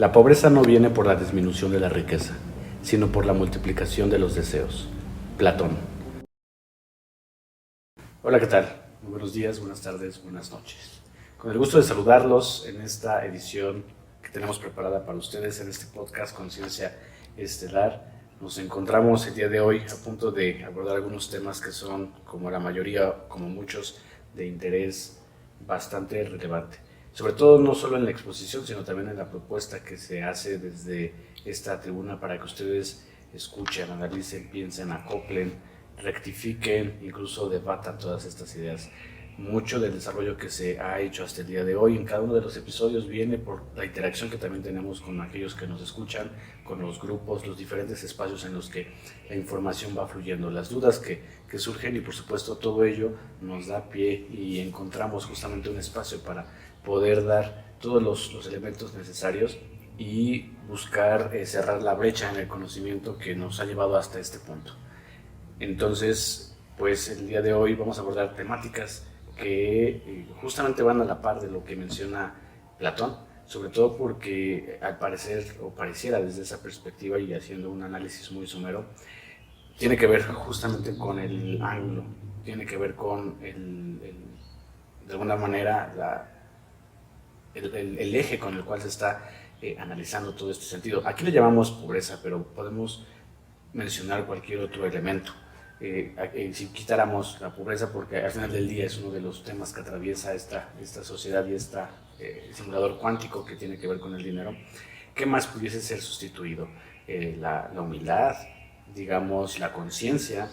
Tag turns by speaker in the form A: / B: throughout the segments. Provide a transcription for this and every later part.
A: La pobreza no viene por la disminución de la riqueza, sino por la multiplicación de los deseos. Platón. Hola, ¿qué tal? Muy buenos días, buenas tardes, buenas noches. Con el gusto de saludarlos en esta edición que tenemos preparada para ustedes en este podcast Conciencia Estelar. Nos encontramos el día de hoy a punto de abordar algunos temas que son, como la mayoría, como muchos, de interés bastante relevante. Sobre todo no solo en la exposición, sino también en la propuesta que se hace desde esta tribuna para que ustedes escuchen, analicen, piensen, acoplen, rectifiquen, incluso debatan todas estas ideas. Mucho del desarrollo que se ha hecho hasta el día de hoy en cada uno de los episodios viene por la interacción que también tenemos con aquellos que nos escuchan, con los grupos, los diferentes espacios en los que la información va fluyendo, las dudas que surgen, y por supuesto todo ello nos da pie y encontramos justamente un espacio para poder dar todos los elementos necesarios y buscar cerrar la brecha en el conocimiento que nos ha llevado hasta este punto. Entonces, pues el día de hoy vamos a abordar temáticas que justamente van a la par de lo que menciona Platón, sobre todo porque al parecer, o pareciera desde esa perspectiva y haciendo un análisis muy somero, tiene que ver justamente con el ángulo, tiene que ver con de alguna manera el eje con el cual se está analizando todo este sentido. Aquí le llamamos pobreza, pero podemos mencionar cualquier otro elemento. Si quitáramos la pobreza, porque al final del día es uno de los temas que atraviesa esta sociedad y este simulador cuántico que tiene que ver con el dinero, ¿qué más pudiese ser sustituido? La humildad, digamos, la conciencia.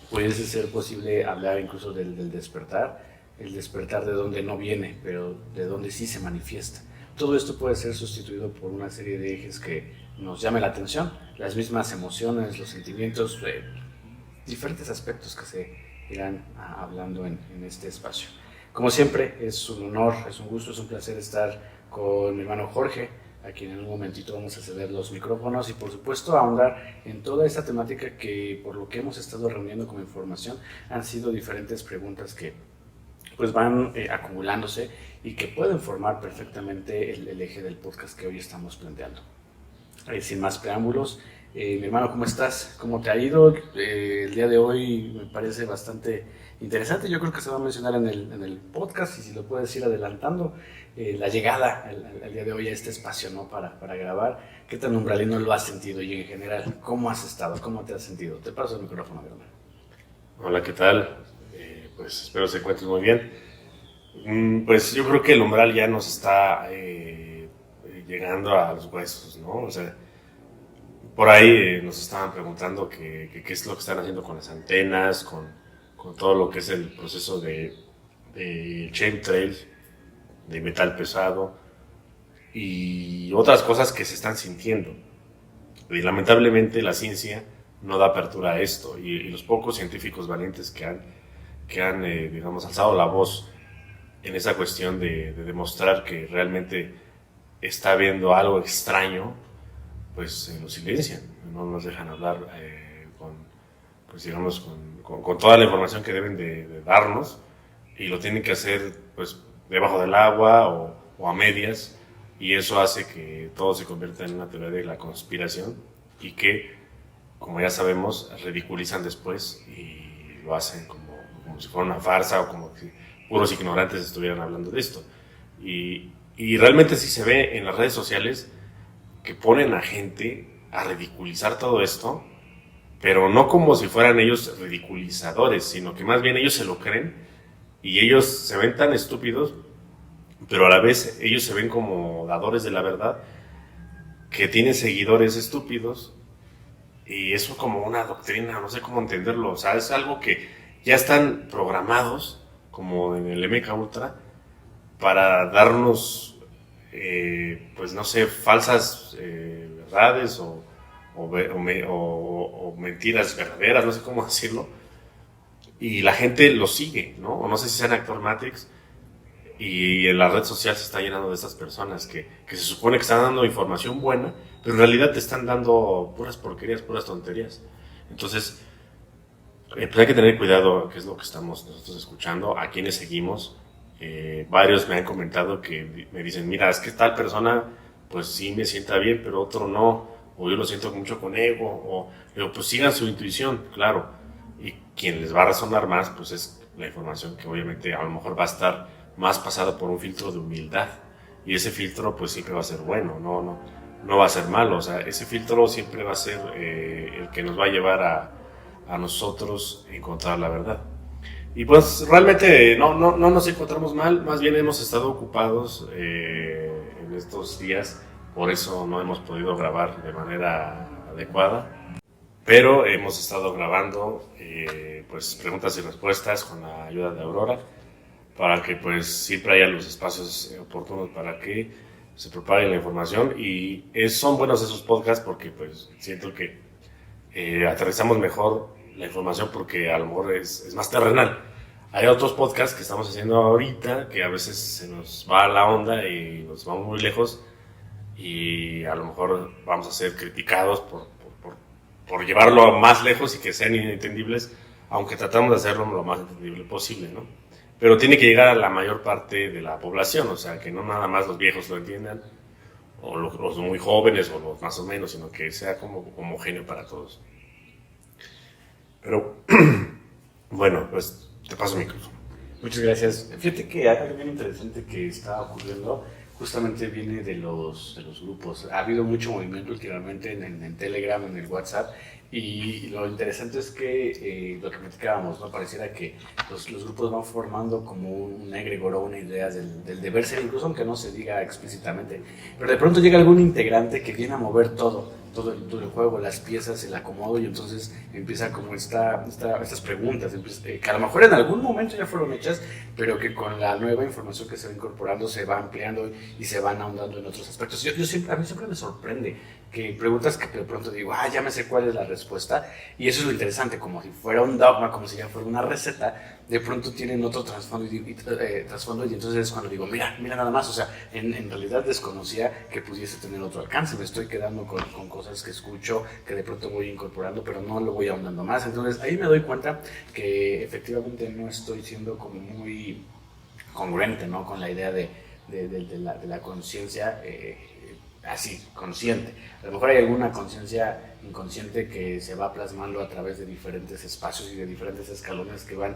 A: Pudiese ser posible hablar incluso del despertar, el despertar de donde no viene, pero de donde sí se manifiesta. Todo esto puede ser sustituido por una serie de ejes que nos llame la atención, las mismas emociones, los sentimientos, diferentes aspectos que se irán hablando en este espacio. Como siempre, es un honor, es un gusto, es un placer estar con mi hermano Jorge, a quien en un momentito vamos a ceder los micrófonos, y por supuesto ahondar en toda esta temática que, por lo que hemos estado reuniendo como información, han sido diferentes preguntas que pues van acumulándose y que pueden formar perfectamente el eje del podcast que hoy estamos planteando. Sin más preámbulos, mi hermano, ¿cómo estás? ¿Cómo te ha ido? El día de hoy me parece bastante interesante. Yo creo que se va a mencionar en el podcast, y si lo puedes ir adelantando, la llegada el día de hoy a este espacio, ¿no? para grabar. ¿Qué tan umbralino lo has sentido? Y en general, ¿cómo has estado? ¿Cómo te has sentido? Te paso el micrófono, mi hermano.
B: Hola, ¿qué tal? Pues espero se encuentres muy bien. Pues yo creo que el umbral ya nos está llegando a los huesos, ¿no? O sea, por ahí nos estaban preguntando qué es lo que están haciendo con las antenas, con todo lo que es el proceso de chemtrail, de metal pesado y otras cosas que se están sintiendo. Y lamentablemente la ciencia no da apertura a esto, y los pocos científicos valientes que han digamos, alzado la voz en esa cuestión de demostrar que realmente está habiendo algo extraño, pues lo silencian, no nos dejan hablar con toda la información que deben de darnos, y lo tienen que hacer pues debajo del agua o a medias, y eso hace que todo se convierta en una teoría de la conspiración, y que, como ya sabemos, ridiculizan después y lo hacen como si fuera una farsa, o como si puros ignorantes estuvieran hablando de esto. Y realmente sí se ve en las redes sociales que ponen a gente a ridiculizar todo esto, pero no como si fueran ellos ridiculizadores, sino que más bien ellos se lo creen, y ellos se ven tan estúpidos, pero a la vez ellos se ven como dadores de la verdad, que tienen seguidores estúpidos, y eso como una doctrina, no sé cómo entenderlo. O sea, es algo que ya están programados, como en el MK Ultra, para darnos, pues no sé, falsas verdades o mentiras verdaderas, no sé cómo decirlo, y la gente lo sigue, ¿no? O no sé si sean Actor Matrix, y en la red social se está llenando de estas personas que se supone que están dando información buena, pero en realidad te están dando puras porquerías, puras tonterías. Entonces, pues hay que tener cuidado qué es lo que estamos nosotros escuchando, a quienes seguimos. Varios me han comentado que me dicen, mira, es que tal persona pues sí me sienta bien, pero otro no, o yo lo siento mucho con ego, o digo, pues sigan su intuición, claro, y quien les va a resonar más, pues es la información que obviamente a lo mejor va a estar más pasada por un filtro de humildad, y ese filtro pues siempre va a ser bueno, no va a ser malo, o sea, ese filtro siempre va a ser el que nos va a llevar a nosotros encontrar la verdad. Y pues realmente no nos encontramos mal, más bien hemos estado ocupados en estos días, por eso no hemos podido grabar de manera adecuada, pero hemos estado grabando pues preguntas y respuestas con la ayuda de Aurora, para que pues siempre haya los espacios oportunos para que se propague la información, y son buenos esos podcasts porque pues siento que aterrizamos mejor la información porque a lo mejor es más terrenal. Hay otros podcasts que estamos haciendo ahorita que a veces se nos va la onda y nos vamos muy lejos, y a lo mejor vamos a ser criticados por llevarlo más lejos y que sean inentendibles, aunque tratamos de hacerlo lo más entendible posible, ¿no? Pero tiene que llegar a la mayor parte de la población, o sea, que no nada más los viejos lo entiendan, o los muy jóvenes, o los más o menos, sino que sea como homogéneo para todos. Pero, bueno, pues te paso el micrófono.
A: Muchas gracias. Fíjate que algo bien interesante que está ocurriendo justamente viene de los grupos. Ha habido mucho movimiento últimamente en Telegram, en el WhatsApp, y lo interesante es que lo que platicábamos, ¿no? Pareciera que los grupos van formando como un egregor o una idea del deber ser, incluso aunque no se diga explícitamente. Pero de pronto llega algún integrante que viene a mover todo el juego, las piezas, el acomodo, y entonces empieza como estas preguntas, que a lo mejor en algún momento ya fueron hechas, pero que con la nueva información que se va incorporando se va ampliando y se van ahondando en otros aspectos. A mí siempre me sorprende que preguntas que de pronto digo, ya me sé cuál es la respuesta, y eso es lo interesante, como si fuera un dogma, como si ya fuera una receta, de pronto tienen otro trasfondo y entonces es cuando digo, mira nada más, o sea, en realidad desconocía que pudiese tener otro alcance, me estoy quedando con cosas que escucho, que de pronto voy incorporando, pero no lo voy ahondando más. Entonces ahí me doy cuenta que efectivamente no estoy siendo como muy congruente, ¿no? Con la idea de la conciencia así, consciente. A lo mejor hay alguna conciencia inconsciente que se va plasmando a través de diferentes espacios y de diferentes escalones que van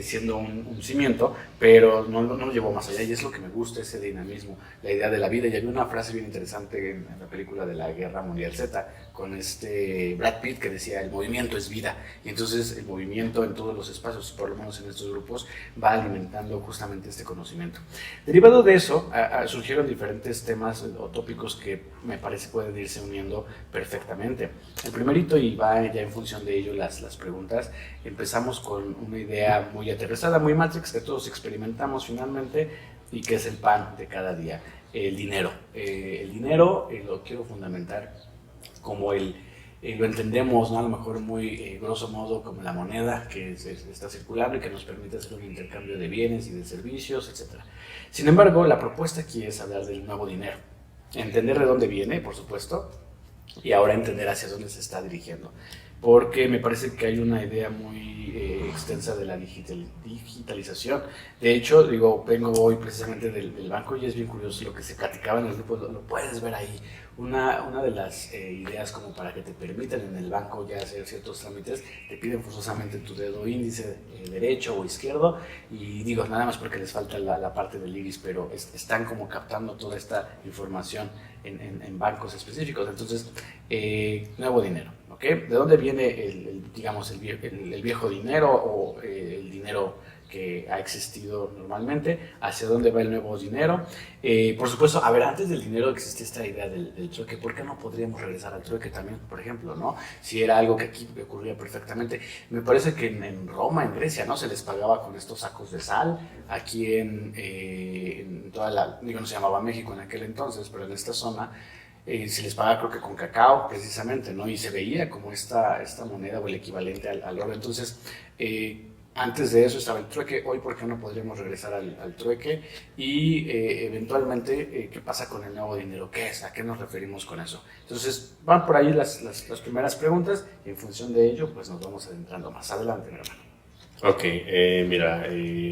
A: siendo un cimiento, pero no lo llevo más allá, y es lo que me gusta, ese dinamismo, la idea de la vida. Y hay una frase bien interesante en la película de la Guerra Mundial Z, con Brad Pitt, que decía, el movimiento es vida, y entonces el movimiento en todos los espacios, por lo menos en estos grupos, va alimentando justamente este conocimiento. Derivado de eso, surgieron diferentes temas o tópicos que me parece pueden irse uniendo perfectamente. El primerito, y va ya en función de ello las preguntas, empezamos con una idea muy aterrizada, muy Matrix, que todos experimentamos finalmente, y que es el pan de cada día, el dinero. El dinero lo quiero fundamentar como lo entendemos, ¿no? A lo mejor muy grosso modo como la moneda que está circulando y que nos permite hacer un intercambio de bienes y de servicios, etc. Sin embargo, la propuesta aquí es hablar del nuevo dinero, entender de dónde viene, por supuesto, y ahora entender hacia dónde se está dirigiendo, porque me parece que hay una idea muy extensa de la digitalización. De hecho, vengo hoy precisamente del banco, y es bien curioso lo que se platicaba en el grupo, lo puedes ver ahí. Una de las ideas como para que te permitan en el banco ya hacer ciertos trámites, te piden forzosamente tu dedo índice derecho o izquierdo, y nada más porque les falta la parte del iris, pero están como captando toda esta información en bancos específicos. Entonces, nuevo dinero, ¿ok? ¿De dónde viene el viejo dinero o el dinero que ha existido normalmente? ¿Hacia dónde va el nuevo dinero? Por supuesto, antes del dinero existe esta idea del trueque. ¿Por qué no podríamos regresar al trueque también, por ejemplo, ¿no? Si era algo que aquí ocurría perfectamente. Me parece que en Roma, en Grecia, ¿no? Se les pagaba con estos sacos de sal. Aquí en toda no se llamaba México en aquel entonces, pero en esta zona se les pagaba, creo que con cacao, precisamente, ¿no? Y se veía como esta moneda o el equivalente al oro. Entonces, antes de eso estaba el trueque. Hoy, ¿por qué no podríamos regresar al trueque? Y eventualmente, ¿qué pasa con el nuevo dinero? ¿Qué es? ¿A qué nos referimos con eso? Entonces, van por ahí las primeras preguntas, y en función de ello, pues nos vamos adentrando más adelante, mi hermano.
B: Ok, mira,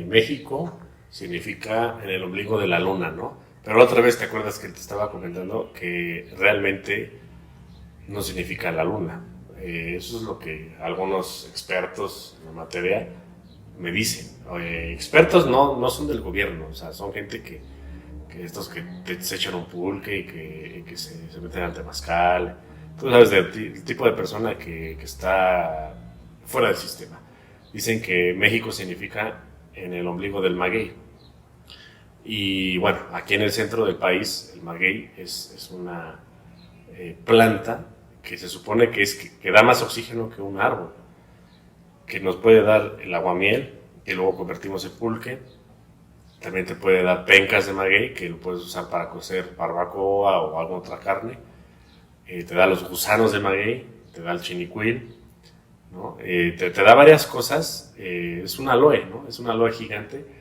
B: México significa en el ombligo de la luna, ¿no? Pero otra vez, ¿te acuerdas que te estaba comentando que realmente no significa la luna? Eso es lo que algunos expertos en la materia me dicen. Expertos no son del gobierno, o sea, son gente que estos que se echan un pulque y que se meten al temazcal. Tú sabes del tipo de persona que está fuera del sistema. Dicen que México significa en el ombligo del maguey. Y bueno, aquí en el centro del país, el maguey es una planta que se supone que da más oxígeno que un árbol, que nos puede dar el aguamiel, que luego convertimos en pulque. También te puede dar pencas de maguey, que lo puedes usar para cocer barbacoa o alguna otra carne. Te da los gusanos de maguey, te da el chinicuil, ¿no? Te da varias cosas. Es un aloe, ¿no? Es un aloe gigante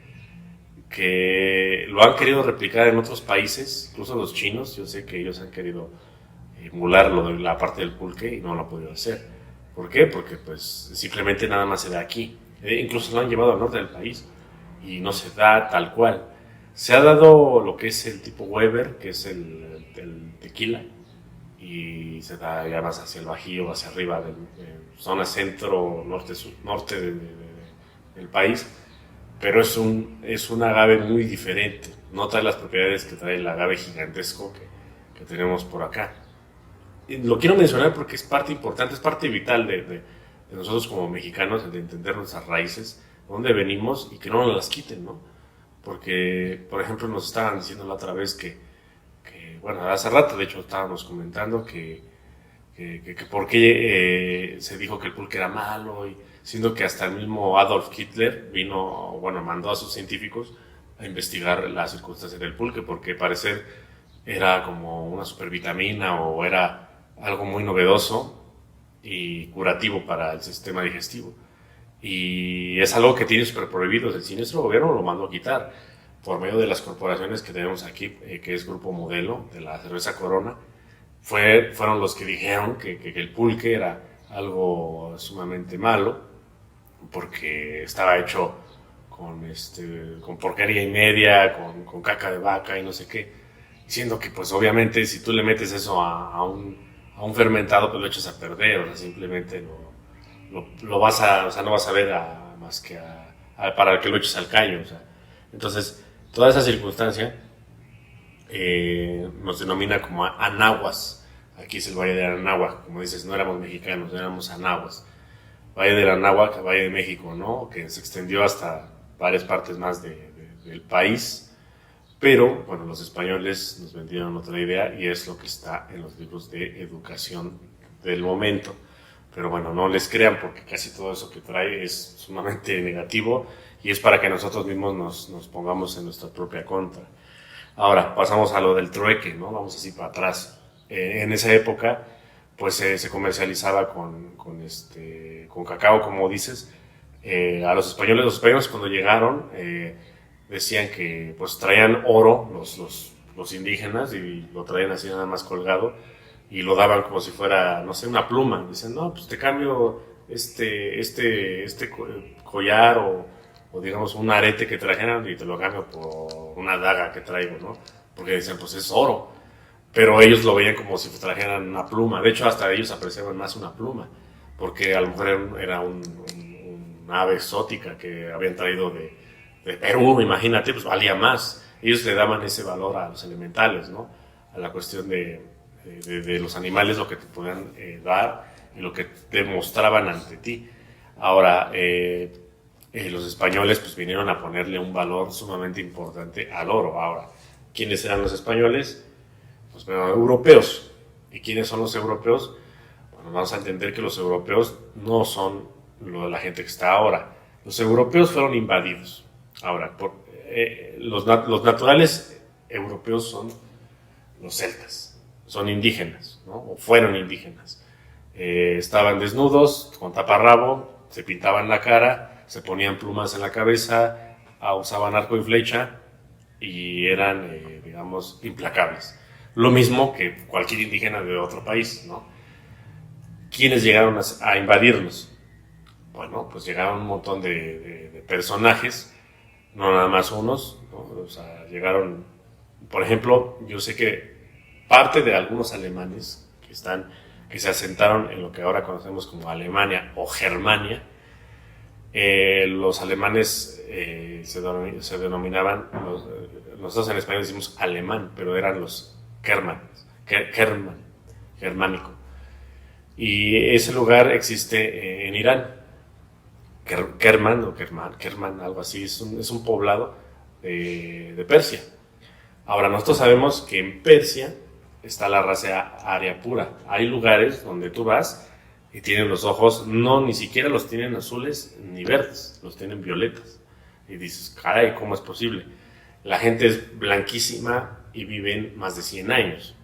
B: que lo han querido replicar en otros países, incluso los chinos. Yo sé que ellos han querido emular la parte del pulque y no lo han podido hacer. ¿Por qué? Porque pues simplemente nada más se da aquí. Incluso lo han llevado al norte del país y no se da tal cual. Se ha dado lo que es el tipo Weber, que es el tequila, y se da ya más hacia el Bajío, hacia arriba, zona centro, norte del país, pero es un agave muy diferente, no trae las propiedades que trae el agave gigantesco que tenemos por acá. Y lo quiero mencionar porque es parte importante, es parte vital de nosotros como mexicanos, de entender nuestras raíces, dónde venimos y que no nos las quiten, ¿no? Porque, por ejemplo, nos estaban diciendo la otra vez que bueno, hace rato de hecho estábamos comentando que por qué se dijo que el pulque era malo, y siendo que hasta el mismo Adolf Hitler mandó a sus científicos a investigar las circunstancias del pulque, porque parecer era como una supervitamina o era algo muy novedoso y curativo para el sistema digestivo. Y es algo que tiene súper prohibido. El siniestro gobierno lo mandó a quitar por medio de las corporaciones que tenemos aquí, que es Grupo Modelo, de la cerveza Corona. Fueron los que dijeron que el pulque era algo sumamente malo, porque estaba hecho con porquería y media, con caca de vaca y no sé qué. Diciendo que pues obviamente si tú le metes eso a un fermentado, pues lo echas a perder, o sea, simplemente lo vas a, o sea, no vas a ver más que para que lo eches al callo, o sea. Entonces, toda esa circunstancia nos denomina como anahuas. Aquí es el Valle de Anáhuac, como dices, no éramos mexicanos, éramos anahuas. Valle de Anáhuac, Valle de México, ¿no? Que se extendió hasta varias partes más del país. Pero, bueno, los españoles nos vendieron otra idea y es lo que está en los libros de educación del momento. Pero bueno, no les crean porque casi todo eso que trae es sumamente negativo y es para que nosotros mismos nos pongamos en nuestra propia contra. Ahora, pasamos a lo del trueque, ¿no? Vamos así para atrás. En esa época, pues se comercializaba con cacao, como dices. A los españoles cuando llegaron, decían que pues traían oro los indígenas y lo traían así nada más colgado y lo daban como si fuera, no sé, una pluma. Dicen, no, pues te cambio este collar o digamos un arete que trajeran y te lo cambio por una daga que traigo, ¿no? Porque decían, pues es oro. Pero ellos lo veían como si trajeran una pluma. De hecho, hasta ellos apreciaban más una pluma, porque a lo mejor era una ave exótica que habían traído de Perú, imagínate, pues valía más. Ellos le daban ese valor a los elementales, ¿no? A la cuestión de los animales, lo que te podían dar y lo que demostraban ante ti. Ahora, los españoles pues vinieron a ponerle un valor sumamente importante al oro. Ahora, ¿quiénes eran los españoles? Pues bueno, europeos. ¿Y quiénes son los europeos? Bueno, vamos a entender que los europeos no son la gente que está ahora. Los europeos fueron invadidos. Ahora, los naturales europeos son los celtas, son indígenas, ¿no? O fueron indígenas. Estaban desnudos, con taparrabo, se pintaban la cara, se ponían plumas en la cabeza, usaban arco y flecha y eran, digamos, implacables. Lo mismo que cualquier indígena de otro país, ¿no? ¿Quiénes llegaron a invadirnos? Bueno, pues llegaron un montón de personajes, no nada más unos, ¿no? O sea, llegaron por ejemplo, yo sé que parte de algunos alemanes que se asentaron en lo que ahora conocemos como Alemania o Germania, los alemanes se denominaban, nosotros en español decimos alemán, pero eran los germánico. Y ese lugar existe en Irán, Kerman, algo así, es un poblado de Persia. Ahora, nosotros sabemos que en Persia está la raza aria pura. Hay lugares donde tú vas y tienen los ojos, ni siquiera los tienen azules ni verdes, los tienen violetas. Y dices, caray, ¿cómo es posible? La gente es blanquísima y viven más de 100 años.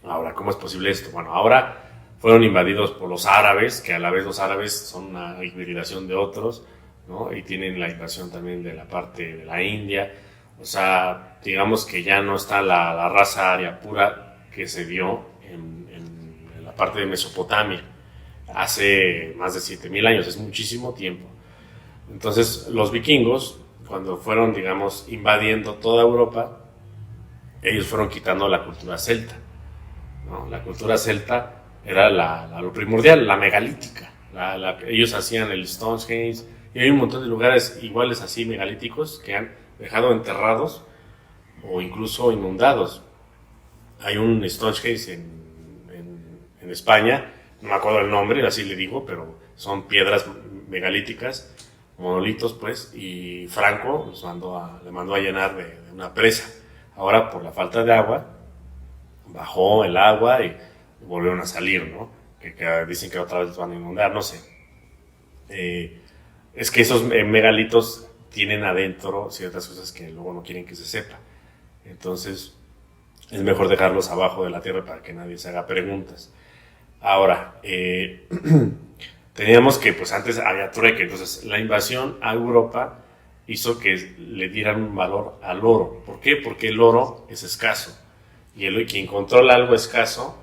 B: Ahora, ¿cómo es posible esto? Bueno, ahora fueron invadidos por los árabes, que a la vez los árabes son una hibridación de otros, ¿no? Y tienen la invasión también de la parte de la India. O sea, digamos que ya no está la raza aria pura que se dio en la parte de Mesopotamia hace más de 7,000 años, es muchísimo tiempo. Entonces, los vikingos, cuando fueron, digamos, invadiendo toda Europa, ellos fueron quitando la cultura celta, ¿no? La cultura celta era lo primordial, la megalítica. Ellos hacían el Stonehenge, y hay un montón de lugares iguales así megalíticos que han dejado enterrados o incluso inundados. Hay un Stonehenge en España, no me acuerdo el nombre, así le digo, pero son piedras megalíticas, monolitos pues, y Franco le mandó a llenar de una presa. Ahora, por la falta de agua, bajó el agua y volvieron a salir, ¿no? Que dicen que otra vez van a inundar, no sé. Es que esos megalitos tienen adentro ciertas cosas que luego no quieren que se sepa. Entonces, es mejor dejarlos abajo de la tierra para que nadie se haga preguntas. Ahora, teníamos que, pues antes había trueque, entonces la invasión a Europa hizo que le dieran un valor al oro. ¿Por qué? Porque el oro es escaso. Y quien controla algo escaso,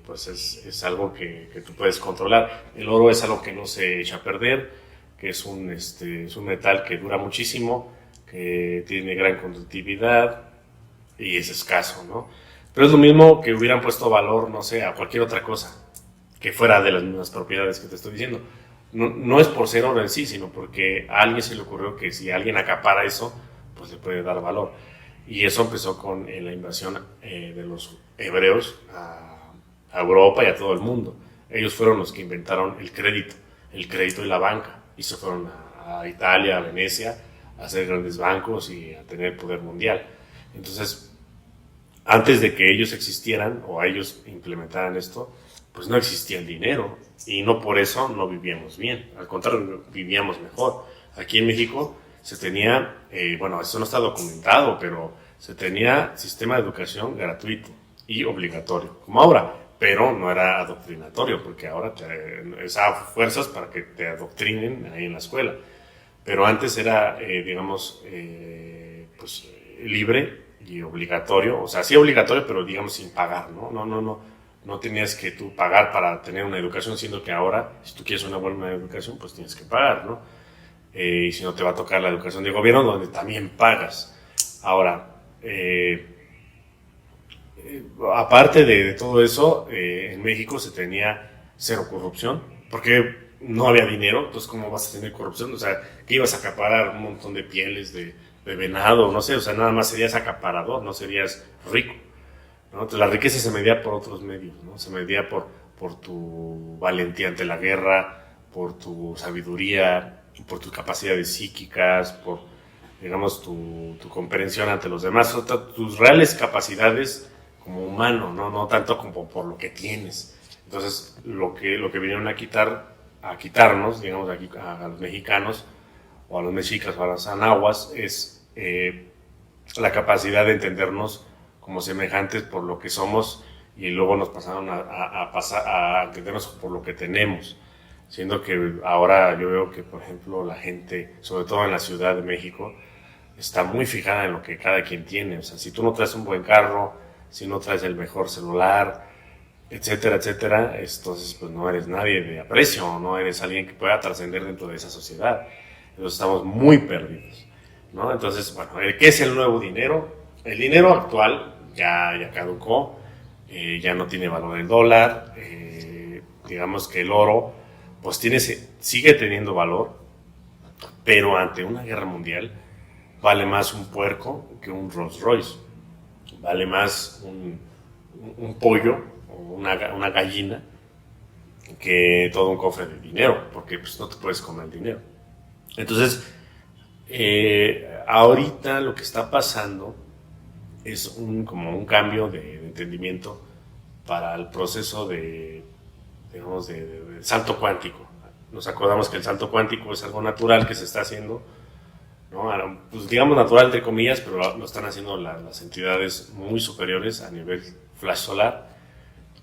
B: pues es algo que tú puedes controlar. El oro es algo que no se echa a perder, que es un metal que dura muchísimo, que tiene gran conductividad y es escaso, ¿no? Pero es lo mismo que hubieran puesto valor, no sé, a cualquier otra cosa que fuera de las mismas propiedades que te estoy diciendo. No es por ser oro en sí, sino porque a alguien se le ocurrió que si alguien acapara eso, pues le puede dar valor. Y eso empezó con la invasión de los hebreos a Europa y a todo el mundo. Ellos fueron los que inventaron el crédito y la banca, y se fueron a Italia, a Venecia, a hacer grandes bancos y a tener poder mundial. Entonces, antes de que ellos existieran o ellos implementaran esto, pues no existía el dinero y no por eso no vivíamos bien, al contrario, vivíamos mejor. Aquí en México se tenía, bueno, eso no está documentado, pero se tenía sistema de educación gratuito y obligatorio, como ahora, pero no era adoctrinatorio, porque ahora es a fuerzas para que te adoctrinen ahí en la escuela. Pero antes era, digamos, pues libre y obligatorio, o sea, sí obligatorio, pero digamos sin pagar, ¿no? No tenías que tú pagar para tener una educación, siendo que ahora, si tú quieres una buena educación, pues tienes que pagar, ¿no? Y si no, te va a tocar la educación de gobierno, donde también pagas. Ahora, aparte de todo eso, en México se tenía cero corrupción, porque no había dinero, entonces ¿cómo vas a tener corrupción? O sea, que ibas a acaparar un montón de pieles de venado, no sé, o sea, nada más serías acaparador, no serías rico, ¿no? Entonces la riqueza se medía por otros medios, ¿no? Se medía por tu valentía ante la guerra, por tu sabiduría, por tus capacidades psíquicas, por, digamos, tu comprensión ante los demás, tus reales capacidades como humano, no tanto como por lo que tienes. Entonces, lo que vinieron a quitarnos, digamos, aquí a los mexicanos, o a los mexicas, o a los anahuas, es la capacidad de entendernos como semejantes por lo que somos, y luego nos pasaron a entendernos por lo que tenemos, siendo que ahora yo veo que, por ejemplo, la gente, sobre todo en la Ciudad de México, está muy fijada en lo que cada quien tiene. O sea, si tú no traes un buen carro, si no traes el mejor celular, etcétera, etcétera, entonces pues no eres nadie de aprecio, no eres alguien que pueda trascender dentro de esa sociedad. Entonces estamos muy perdidos, ¿no? Entonces, bueno, ¿qué es el nuevo dinero? el dinero actual ya caducó, ya no tiene valor el dólar, digamos que el oro pues sigue teniendo valor, pero ante una guerra mundial vale más un puerco que un Rolls Royce, vale más un pollo o una gallina que todo un cofre de dinero, porque pues no te puedes comer el dinero. Entonces, ahorita lo que está pasando es como un cambio de entendimiento para el proceso de salto cuántico. Nos acordamos que el salto cuántico es algo natural que se está haciendo, ¿no? Pues digamos natural entre comillas, pero lo están haciendo las entidades muy superiores a nivel flash solar,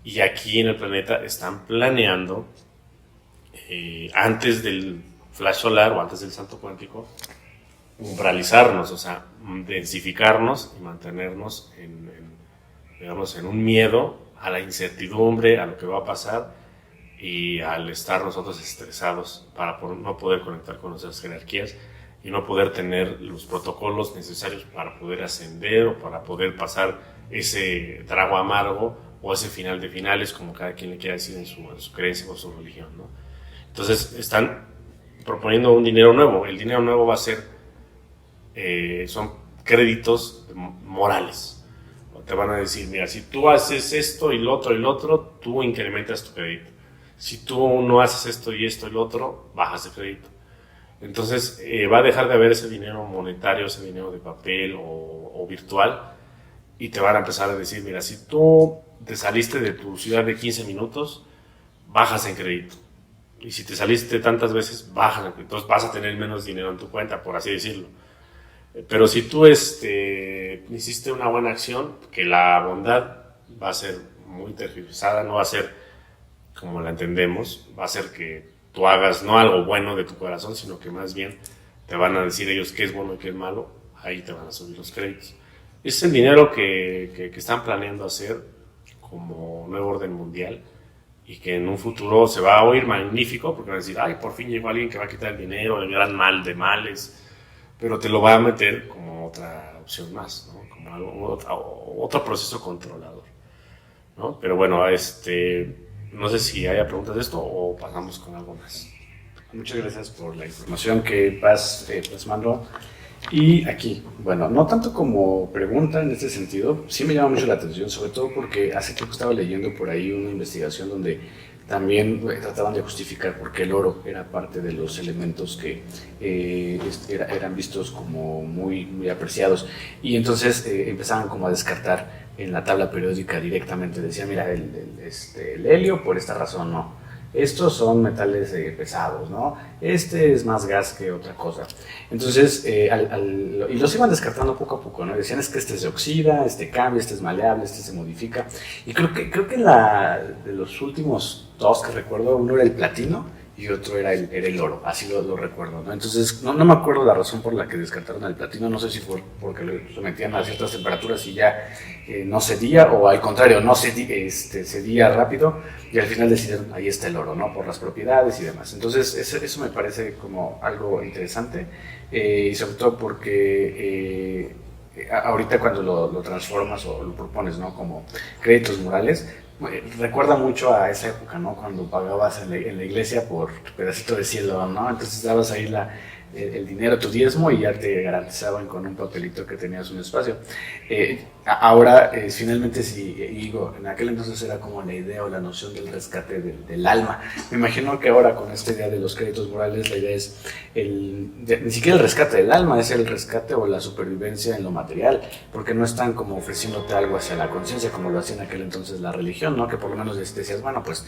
B: y aquí en el planeta están planeando antes del flash solar o antes del salto cuántico umbralizarnos, o sea, densificarnos y mantenernos digamos, en un miedo a la incertidumbre, a lo que va a pasar, y al estar nosotros estresados para no poder conectar con nuestras jerarquías y no poder tener los protocolos necesarios para poder ascender o para poder pasar ese trago amargo o ese final de finales, como cada quien le quiera decir en su creencia o su religión, ¿no? Entonces están proponiendo un dinero nuevo. El dinero nuevo va a ser, son créditos morales. Te van a decir, mira, si tú haces esto y lo otro, tú incrementas tu crédito. Si tú no haces esto y lo otro, bajas el crédito. Entonces va a dejar de haber ese dinero monetario, ese dinero de papel o virtual, y te van a empezar a decir, mira, si tú te saliste de tu ciudad de 15 minutos, bajas en crédito. Y si te saliste tantas veces, bajas en crédito. Entonces vas a tener menos dinero en tu cuenta, por así decirlo. Pero si tú hiciste una buena acción, que la bondad va a ser muy tergiversada, no va a ser como la entendemos, va a ser que tú hagas no algo bueno de tu corazón, sino que más bien te van a decir ellos qué es bueno y qué es malo, ahí te van a subir los créditos. Ese es el dinero que están planeando hacer como nuevo orden mundial, y que en un futuro se va a oír magnífico, porque van a decir, ay, por fin llegó alguien que va a quitar el dinero, el gran mal de males, pero te lo va a meter como otra opción más, ¿no? Como otro proceso controlador, ¿no? Pero bueno, no sé si haya preguntas de esto o pasamos con algo más.
A: Muchas gracias por la información que vas plasmando. Y aquí, bueno, no tanto como pregunta en este sentido, sí me llama mucho la atención, sobre todo porque hace tiempo estaba leyendo por ahí una investigación donde también trataban de justificar por qué el oro era parte de los elementos que eran vistos como muy, muy apreciados. Y entonces empezaban como a descartar en la tabla periódica directamente. Decían, mira, el helio por esta razón no. Estos son metales pesados, ¿no? Este es más gas que otra cosa. Entonces, y los iban descartando poco a poco, ¿no? Decían, es que este se oxida, este cambia, este es maleable, este se modifica. Y creo que de los últimos dos que recuerdo, uno era el platino y otro era el oro, así lo recuerdo, ¿no? Entonces, no me acuerdo la razón por la que descartaron el platino, no sé si fue porque lo sometían a ciertas temperaturas y ya no cedía, o al contrario, no cedía rápido, y al final decidieron, ahí está el oro, ¿no? Por las propiedades y demás. Entonces, eso me parece como algo interesante, y sobre todo porque ahorita cuando lo transformas o lo propones, ¿no? Como créditos morales, recuerda mucho a esa época, ¿no? Cuando pagabas en la iglesia por tu pedacito de cielo, ¿no? Entonces dabas ahí el dinero, tu diezmo, y ya te garantizaban con un papelito que tenías un espacio. Ahora, finalmente, digo, en aquel entonces era como la idea o la noción del rescate del alma. Me imagino que ahora con esta idea de los créditos morales, la idea es ni siquiera el rescate del alma, es el rescate o la supervivencia en lo material, porque no están como ofreciéndote algo hacia la conciencia como lo hacía en aquel entonces la religión, ¿no? Que por lo menos decías, bueno, pues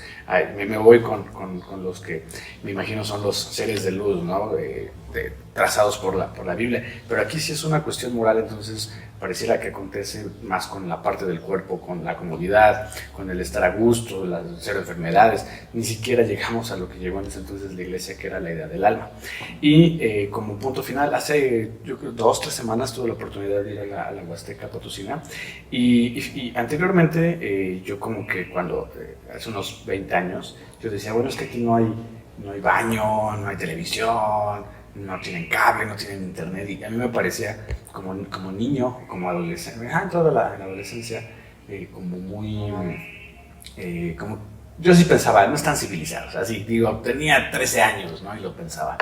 A: me voy con los que me imagino son los seres de luz, ¿no? Trazados por la Biblia, pero aquí sí es una cuestión moral. Entonces pareciera que acontece más con la parte del cuerpo, con la comodidad, con el estar a gusto, las cero enfermedades. Ni siquiera llegamos a lo que llegó en ese entonces la iglesia, que era la idea del alma. Y como punto final, hace yo creo 2 o 3 semanas tuve la oportunidad de ir a la Huasteca Potosina, y anteriormente yo como que cuando hace unos 20 años yo decía, bueno, es que aquí no hay baño, no hay televisión, no tienen cable, no tienen internet, y a mí me parecía como niño, como adolescente, entrado en la adolescencia, como muy, como, yo sí pensaba, no están civilizados, así, digo, tenía 13 años, ¿no? Y lo pensaba.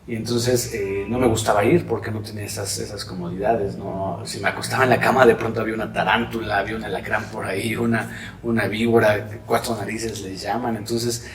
A: Y entonces no me gustaba ir porque no tenía esas comodidades, ¿no? Si me acostaba en la cama, de pronto había una tarántula, había un alacrán por ahí, una víbora, 4 narices les llaman. Entonces,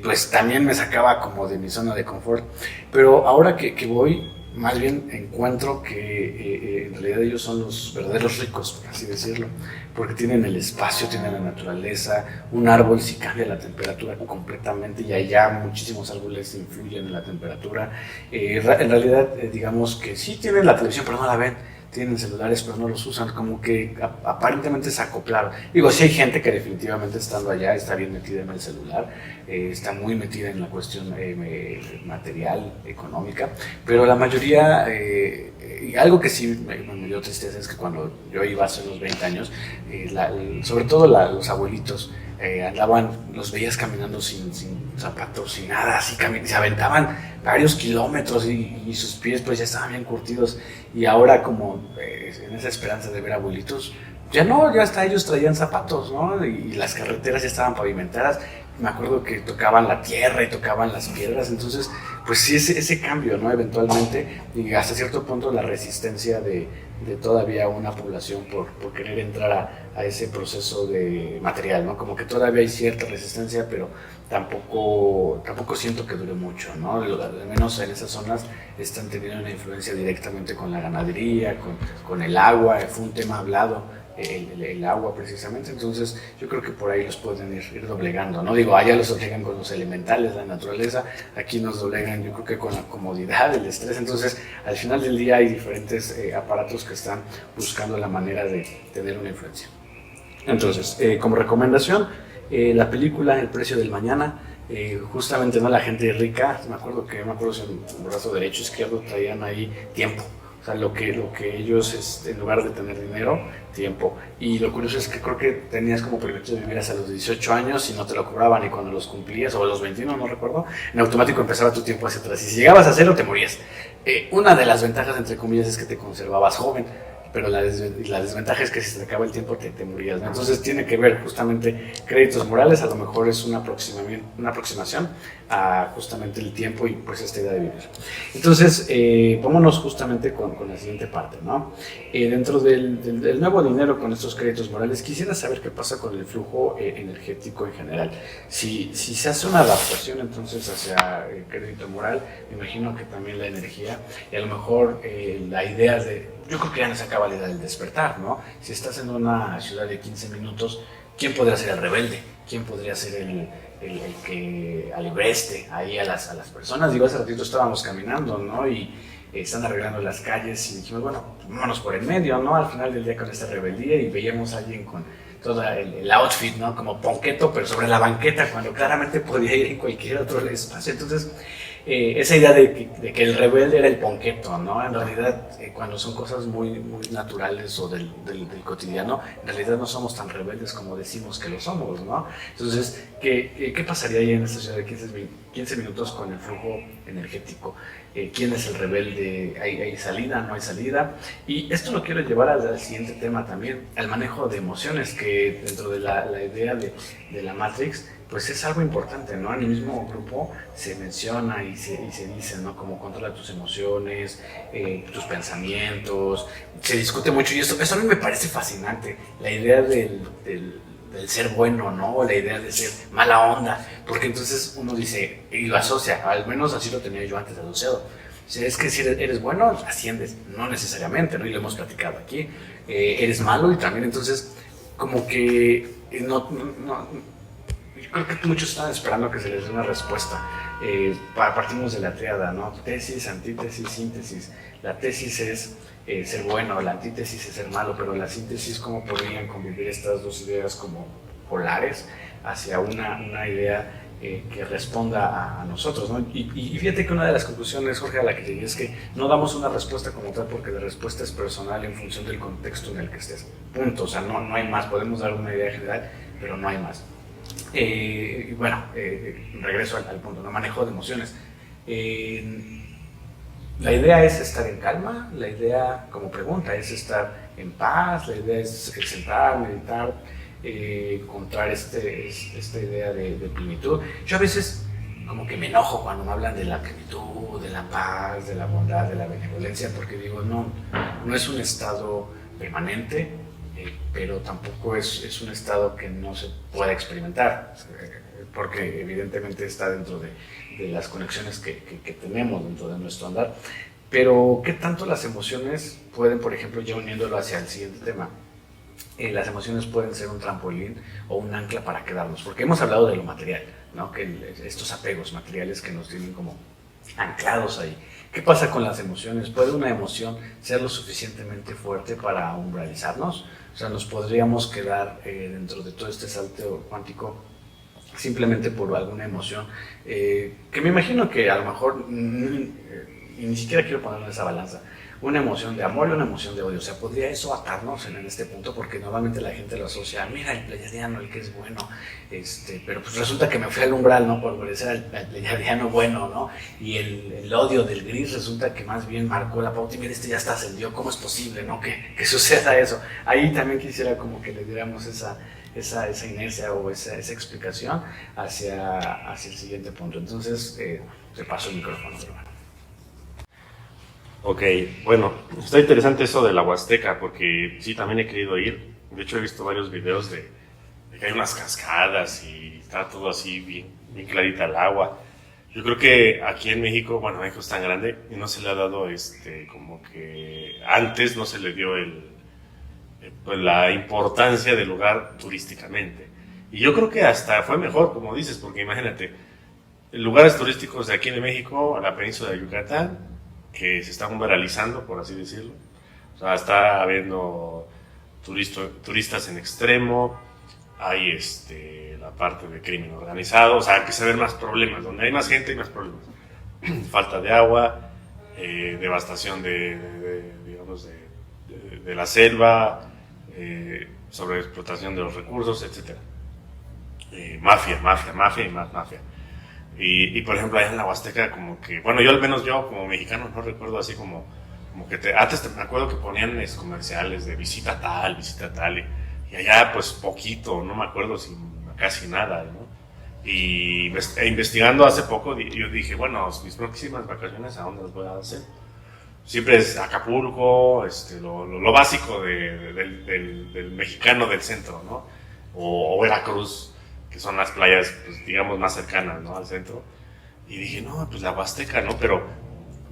A: pues también me sacaba como de mi zona de confort. Pero ahora que voy, más bien encuentro que en realidad ellos son los verdaderos ricos, por así decirlo, porque tienen el espacio, tienen la naturaleza. Un árbol si cambia la temperatura completamente, y allá muchísimos árboles influyen en la temperatura. En realidad, digamos que sí tienen la televisión, pero no la ven. Tienen celulares, pero no los usan, como que aparentemente se acoplaron. Digo, sí hay gente que definitivamente estando allá está bien metida en el celular, está muy metida en la cuestión material, económica, pero la mayoría, algo que sí me dio tristeza es que cuando yo iba hace unos 20 años, sobre todo los abuelitos, andaban, los veías caminando sin zapatos, sin nada, así se aventaban varios kilómetros y sus pies pues ya estaban bien curtidos, y ahora como en esa esperanza de ver abuelitos, ya no, ya hasta ellos traían zapatos, ¿no? Y las carreteras ya estaban pavimentadas. Me acuerdo que tocaban la tierra y tocaban las piedras, entonces pues sí, ese cambio, ¿no? Eventualmente, y hasta cierto punto la resistencia de todavía una población por querer entrar a ese proceso de material, ¿no? Como que todavía hay cierta resistencia, pero tampoco siento que dure mucho, ¿no? Al menos en esas zonas están teniendo una influencia directamente con la ganadería, con el agua. Fue un tema hablado, el agua precisamente. Entonces yo creo que por ahí los pueden ir doblegando, ¿no? Digo, allá los doblegan con los elementales, la naturaleza, aquí nos doblegan yo creo que con la comodidad, el estrés. Entonces al final del día hay diferentes aparatos que están buscando la manera de tener una influencia. Entonces, como recomendación, la película El precio del mañana, justamente, ¿no? La gente rica, me acuerdo si en el brazo derecho o izquierdo traían ahí tiempo. O sea, lo que ellos, en lugar de tener dinero, tiempo. Y lo curioso es que creo que tenías como permitido vivir hasta los 18 años y no te lo cobraban, y cuando los cumplías, o a los 21, no recuerdo, en automático empezaba tu tiempo hacia atrás. Y si llegabas a cero, te morías. Una de las ventajas, entre comillas, es que te conservabas joven, pero la desventaja es que si se te acaba el tiempo te morías, ¿no? Entonces tiene que ver justamente créditos morales, a lo mejor es una aproximación a justamente el tiempo y pues esta idea de vivir. Entonces, vámonos justamente con la siguiente parte, ¿no? Dentro del nuevo dinero con estos créditos morales, quisiera saber qué pasa con el flujo energético en general. Si se hace una adaptación entonces hacia el crédito moral, me imagino que también la energía, y a lo mejor la idea yo creo que ya no se acaba la idea del despertar, ¿no? Si estás en una ciudad de 15 minutos, ¿quién podría ser el rebelde? ¿Quién podría ser el que alibreste ahí a las personas? Digo, hace ratito estábamos caminando, ¿no? Y están arreglando las calles y dijimos, bueno, vámonos por el medio, ¿no? Al final del día con esta rebeldía, y veíamos a alguien con todo el outfit, ¿no? Como ponqueto, pero sobre la banqueta, cuando claramente podía ir en cualquier otro espacio. Entonces, esa idea de que el rebelde era el ponqueto, ¿no? En realidad, cuando son cosas muy naturales o del cotidiano, en realidad no somos tan rebeldes como decimos que lo somos, ¿no? Entonces, ¿qué pasaría ahí en esta ciudad de 15 minutos con el flujo energético? ¿Quién es el rebelde? ¿Hay salida? ¿No hay salida? Y esto lo quiero llevar al siguiente tema también, al manejo de emociones, que dentro de la idea de la Matrix, pues es algo importante, ¿no? En el mismo grupo se menciona y se dice, ¿no? Cómo controla tus emociones, tus pensamientos, se discute mucho, y eso a mí me parece fascinante, la idea del ser bueno, ¿no? O la idea de ser mala onda, porque entonces uno dice, y lo asocia, al menos así lo tenía yo antes asociado. O sea, es que si eres bueno, asciendes, no necesariamente, ¿no? Y lo hemos platicado aquí. Eres malo y también, entonces, como que creo que muchos están esperando que se les dé una respuesta. Partimos de la tríada, ¿no? Tesis, antítesis, síntesis. La tesis es ser bueno, la antítesis es ser malo, pero la síntesis, ¿cómo podrían convivir estas dos ideas como polares hacia una idea que responda a nosotros, ¿no? Y fíjate que una de las conclusiones, Jorge, a la que llegué es que no damos una respuesta como tal, porque la respuesta es personal en función del contexto en el que estés. Punto. O sea, no hay más. Podemos dar una idea general, pero no hay más. Regreso al punto, ¿no? Manejo de emociones. La idea es estar en calma, la idea, como pregunta, es estar en paz, la idea es sentar, meditar, encontrar esta idea de plenitud. Yo a veces como que me enojo cuando me hablan de la plenitud, de la paz, de la bondad, de la benevolencia, porque digo, no es un estado permanente, pero tampoco es un estado que no se pueda experimentar, porque evidentemente está dentro de las conexiones que tenemos dentro de nuestro andar. Pero, ¿qué tanto las emociones pueden, por ejemplo, ya uniéndolo hacia el siguiente tema, las emociones pueden ser un trampolín o un ancla para quedarnos? Porque hemos hablado de lo material, ¿no? Que estos apegos materiales que nos tienen como anclados ahí. ¿Qué pasa con las emociones? ¿Puede una emoción ser lo suficientemente fuerte para umbralizarnos? O sea, ¿nos podríamos quedar dentro de todo este salto cuántico simplemente por alguna emoción? Que me imagino que a lo mejor, y ni siquiera quiero ponerlo en esa balanza, una emoción de amor y una emoción de odio. O sea, ¿podría eso atarnos en este punto? Porque normalmente la gente lo asocia, mira, el pleyadiano, el que es bueno, pero pues resulta que me fui al umbral, ¿no? Por parecer al pleyadiano bueno, ¿no? Y el odio del gris resulta que más bien marcó la pauta y mira, ya está ascendió, ¿cómo es posible, no? Que suceda eso. Ahí también quisiera como que le diéramos esa inercia o esa explicación hacia el siguiente punto. Entonces, te paso el micrófono, hermano.
B: Ok, bueno, está interesante eso de la Huasteca, porque sí, también he querido ir. De hecho, he visto varios videos de que hay unas cascadas y está todo así bien clarita el agua. Yo creo que aquí en México, bueno, México es tan grande y no se le ha dado como que antes no se le dio pues la importancia del lugar turísticamente. Y yo creo que hasta fue mejor, como dices, porque imagínate, lugares turísticos de aquí de México, a la península de Yucatán, que se están viralizando, por así decirlo. O sea, está habiendo turistas en extremo, hay la parte de crimen organizado, o sea, que se ven más problemas, donde hay más gente hay más problemas. Falta de agua, devastación digamos, de la selva, sobreexplotación de los recursos, etc. Mafia y más mafia. Y por ejemplo, allá en la Huasteca, como que, bueno, yo al menos yo como mexicano no recuerdo así como que antes me acuerdo que ponían comerciales de visita tal, y allá pues poquito, no me acuerdo si casi nada, ¿no? Y investigando hace poco, yo dije, bueno, mis próximas vacaciones, ¿a dónde las voy a hacer? Siempre es Acapulco, lo básico del mexicano del centro, ¿no? O Veracruz, que son las playas, pues, digamos, más cercanas, ¿no? Al centro. Y dije, no, pues la Huasteca, ¿no? Pero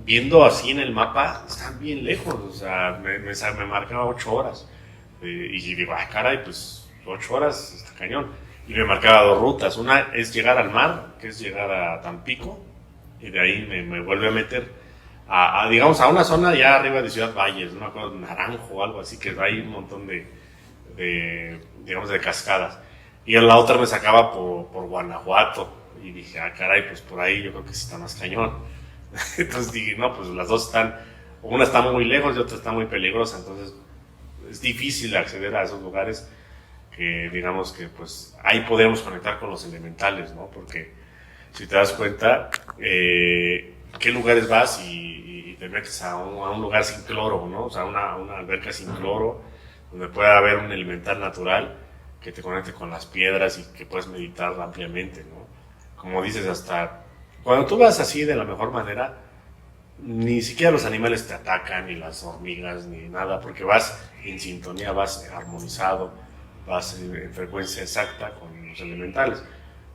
B: viendo así en el mapa, están bien lejos, o sea, me marcaba 8 horas. Y digo, ay, caray, pues 8 horas está cañón. Y me marcaba 2 rutas. Una es llegar al mar, que es llegar a Tampico, y de ahí me vuelve a meter digamos, a una zona ya arriba de Ciudad Valles, no me acuerdo, Naranjo o algo así, que hay un montón digamos, de cascadas. Y en la otra me sacaba por Guanajuato. Y dije, caray, pues por ahí yo creo que sí está más cañón. Entonces dije, no, pues las dos una está muy lejos y otra está muy peligrosa. Entonces es difícil acceder a esos lugares que, digamos que, pues ahí podemos conectar con los elementales, ¿no? Porque si te das cuenta, ¿qué lugares vas y te metes a un lugar sin cloro, ¿no? O sea, una alberca sin cloro, donde pueda haber un elemental natural que te conecte con las piedras y que puedes meditar ampliamente, ¿no? Como dices, hasta cuando tú vas así de la mejor manera, ni siquiera los animales te atacan, ni las hormigas, ni nada, porque vas en sintonía, vas armonizado, vas en frecuencia exacta con los elementales.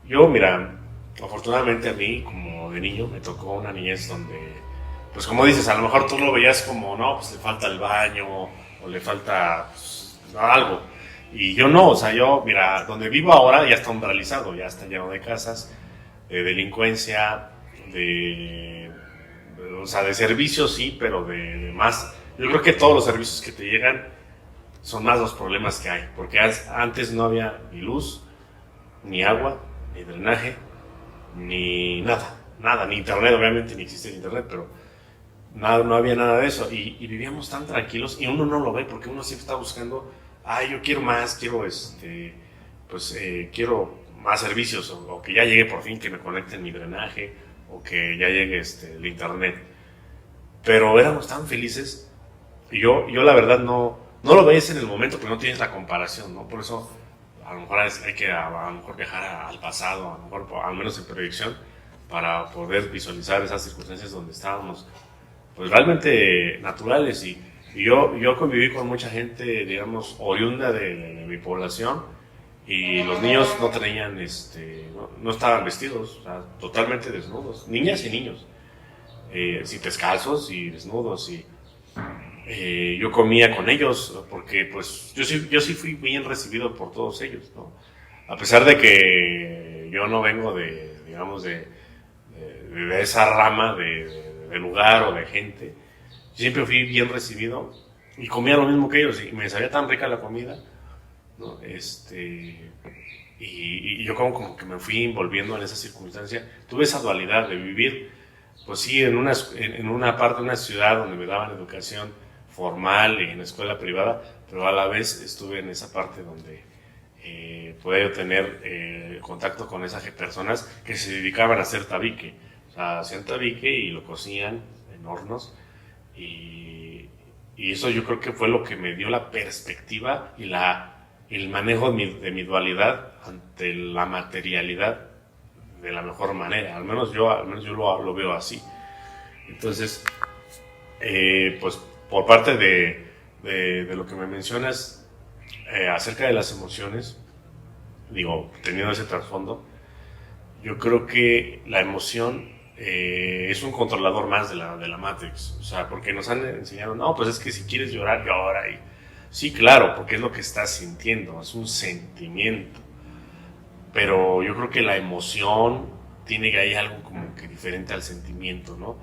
B: Yo, mira, afortunadamente a mí, como de niño, me tocó una niñez donde, pues como dices, a lo mejor tú lo veías como, no, pues le falta el baño, o le falta pues, algo. Y yo no, o sea, mira, donde vivo ahora ya está umbralizado, ya está lleno de casas, de delincuencia, o sea, de servicios sí, pero de más. Yo creo que todos los servicios que te llegan son más los problemas que hay, porque antes no había ni luz, ni agua, ni drenaje, ni nada, ni internet, obviamente ni existe el internet, pero nada, no había nada de eso, y vivíamos tan tranquilos, y uno no lo ve, porque uno siempre está buscando, yo quiero más, quiero más servicios, o que ya llegue por fin, que me conecten mi drenaje, o que ya llegue el internet. pero éramos tan felices. Y yo la verdad no lo ves en el momento, porque no tienes la comparación, ¿no? Por eso a lo mejor hay que a lo mejor viajar al pasado, a lo mejor al menos en proyección, para poder visualizar esas circunstancias donde estábamos pues realmente naturales. Y yo conviví con mucha gente, digamos, oriunda de mi población, y los niños no tenían, no estaban vestidos, o sea, totalmente desnudos, niñas y niños, sí, descalzos y desnudos. Y yo comía con ellos, porque pues yo sí fui bien recibido por todos ellos, ¿no? A pesar de que yo no vengo digamos, de esa rama de lugar o de gente, siempre fui bien recibido y comía lo mismo que ellos, y me sabía tan rica la comida, ¿no? Y yo como que me fui envolviendo en esa circunstancia. Tuve esa dualidad de vivir, pues sí, en una parte de una ciudad donde me daban educación formal y en escuela privada, pero a la vez estuve en esa parte donde podía tener contacto con esas personas que se dedicaban a hacer tabique. O sea, hacían tabique y lo cocían en hornos, y eso yo creo que fue lo que me dio la perspectiva y el manejo de mi dualidad ante la materialidad de la mejor manera. Al menos yo lo veo así. Entonces, pues por parte de lo que me mencionas acerca de las emociones, digo, teniendo ese trasfondo, yo creo que la emoción es un controlador más de la Matrix. O sea, porque nos han enseñado, no, pues es que si quieres llorar, llora. Y sí, claro, porque es lo que estás sintiendo, es un sentimiento. Pero yo creo que la emoción tiene ahí algo como que diferente al sentimiento, ¿no?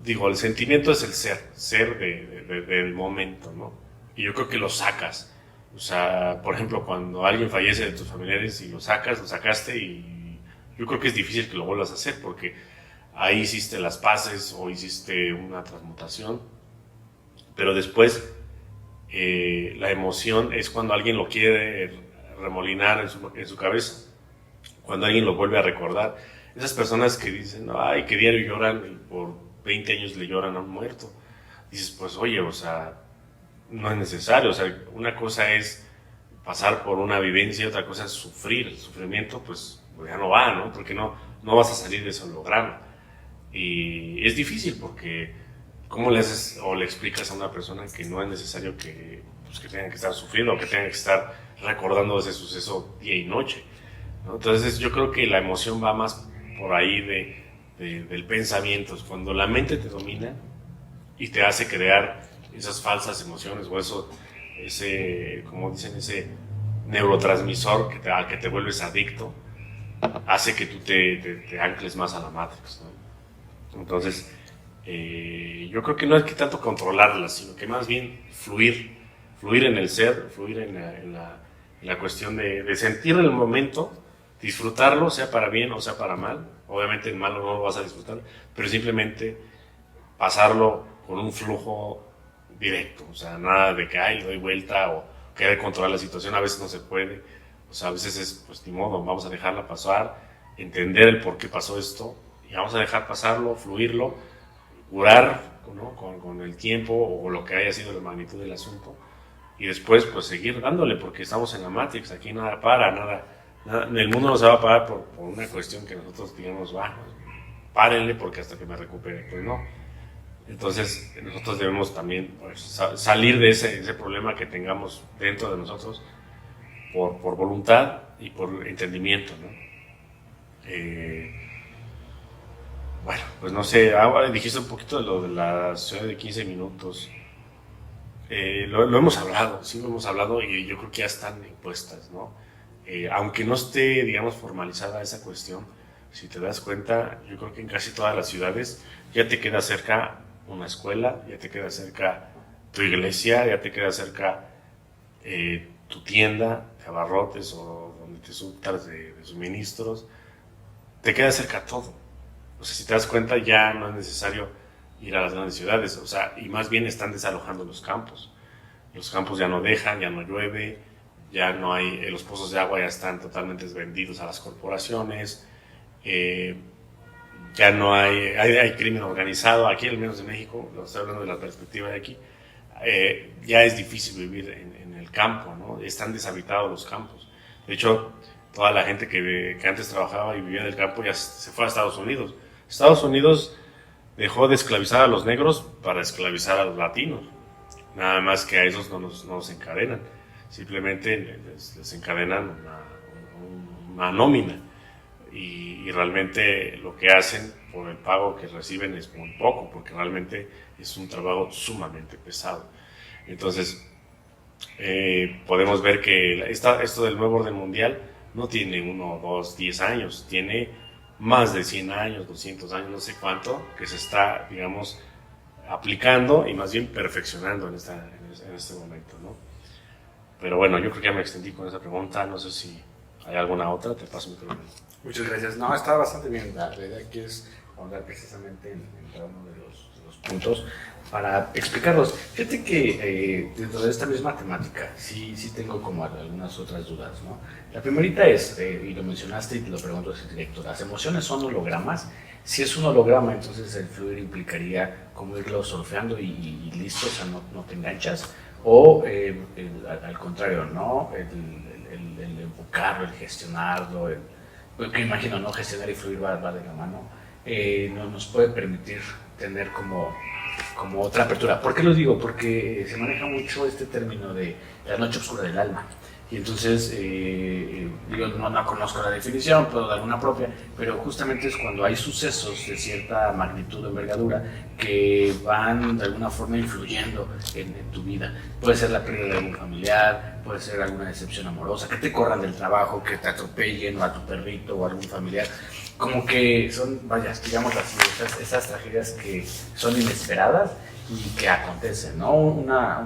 B: Digo, el sentimiento es el ser del momento, ¿no? Y yo creo que lo sacas. O sea, por ejemplo, cuando alguien fallece de tus familiares y lo sacaste, y yo creo que es difícil que lo vuelvas a hacer, porque ahí hiciste las paces o hiciste una transmutación. Pero después, la emoción es cuando alguien lo quiere remolinar en su cabeza, cuando alguien lo vuelve a recordar. Esas personas que dicen, ay, que diario lloran y por 20 años le lloran a un muerto. Dices, pues oye, o sea, no es necesario. O sea, una cosa es pasar por una vivencia y otra cosa es sufrir. El sufrimiento pues ya no va, ¿no? Porque no vas a salir de ese holograma. Y es difícil, porque ¿cómo le haces o le explicas a una persona que no es necesario que tengan que estar sufriendo o que tengan que estar recordando ese suceso día y noche, ¿no? Entonces yo creo que la emoción va más por ahí del pensamiento. Cuando la mente te domina y te hace crear esas falsas emociones, o ese, como dicen, ese neurotransmisor al que te vuelves adicto, hace que tú te ancles más a la Matrix, ¿no? Entonces, yo creo que no es que tanto controlarla, sino que más bien fluir en el ser, fluir en la cuestión de sentir el momento, disfrutarlo, sea para bien o sea para mal. Obviamente el malo no lo vas a disfrutar, pero simplemente pasarlo con un flujo directo. O sea, nada de que le doy vuelta o querer controlar la situación. A veces no se puede. O sea, a veces es, pues ni modo, vamos a dejarla pasar, entender el por qué pasó esto, y vamos a dejar pasarlo, fluirlo, curar, ¿no? con el tiempo o lo que haya sido la magnitud del asunto, y después pues seguir dándole, porque estamos en la Matrix. Aquí nada para, nada el mundo no se va a parar por una cuestión que nosotros digamos, párenle porque hasta que me recupere. Pues no. Entonces nosotros debemos también, pues, salir de ese problema que tengamos dentro de nosotros por voluntad y por entendimiento, ¿no? Bueno, pues no sé, ahora dijiste un poquito de lo de la ciudad de 15 minutos. Lo hemos hablado, sí lo hemos hablado, y yo creo que ya están impuestas, ¿no? Aunque no esté, digamos, formalizada esa cuestión, si te das cuenta, yo creo que en casi todas las ciudades ya te queda cerca una escuela, ya te queda cerca tu iglesia, ya te queda cerca tu tienda de abarrotes o donde te surtas de suministros, te queda cerca todo. O sea, si te das cuenta, ya no es necesario ir a las grandes ciudades, o sea, y más bien están desalojando los campos. Los campos ya no dejan, ya no llueve, ya no hay, los pozos de agua ya están totalmente vendidos a las corporaciones. ya no hay crimen organizado, aquí al menos en México, lo estoy hablando de la perspectiva de aquí, ya es difícil vivir en el campo, ¿no? Están deshabitados los campos. De hecho, toda la gente que antes trabajaba y vivía en el campo ya se fue a Estados Unidos. Estados Unidos dejó de esclavizar a los negros para esclavizar a los latinos. Nada más que a esos no los encadenan. Simplemente les encadenan una nómina. Y realmente lo que hacen por el pago que reciben es muy poco, porque realmente es un trabajo sumamente pesado. Entonces, podemos ver que esto del nuevo orden mundial no tiene 1, 2, 10 años, tiene más de 100 años, 200 años, no sé cuánto, que se está, digamos, aplicando y más bien perfeccionando en este momento, ¿no? Pero bueno, yo creo que ya me extendí con esa pregunta, no sé si hay alguna otra, te paso mi micrófono.
A: Muchas gracias. No, está bastante bien. La idea aquí es ahondar precisamente en cada uno de los puntos para explicarlos. Fíjate que dentro de esta misma temática sí tengo como algunas otras dudas, ¿no? La primerita es, y lo mencionaste y te lo pregunto así directo, ¿las emociones son hologramas? Si es un holograma, entonces el fluir implicaría como irlo surfeando y listo, o sea, no te enganchas. O al contrario, ¿no? El enfocarlo, el gestionarlo, porque imagino, ¿no? Gestionar y fluir va de la mano. No nos puede permitir tener como otra apertura. ¿Por qué lo digo? Porque se maneja mucho este término de la noche oscura del alma. Y entonces, digo, no conozco la definición, puedo dar una propia, pero justamente es cuando hay sucesos de cierta magnitud o envergadura que van de alguna forma influyendo en tu vida. Puede ser la pérdida de algún familiar, puede ser alguna decepción amorosa, que te corran del trabajo, que te atropellen o a tu perrito o a algún familiar. Como que son, vaya, digamos así, esas tragedias que son inesperadas y que acontecen, ¿no? Una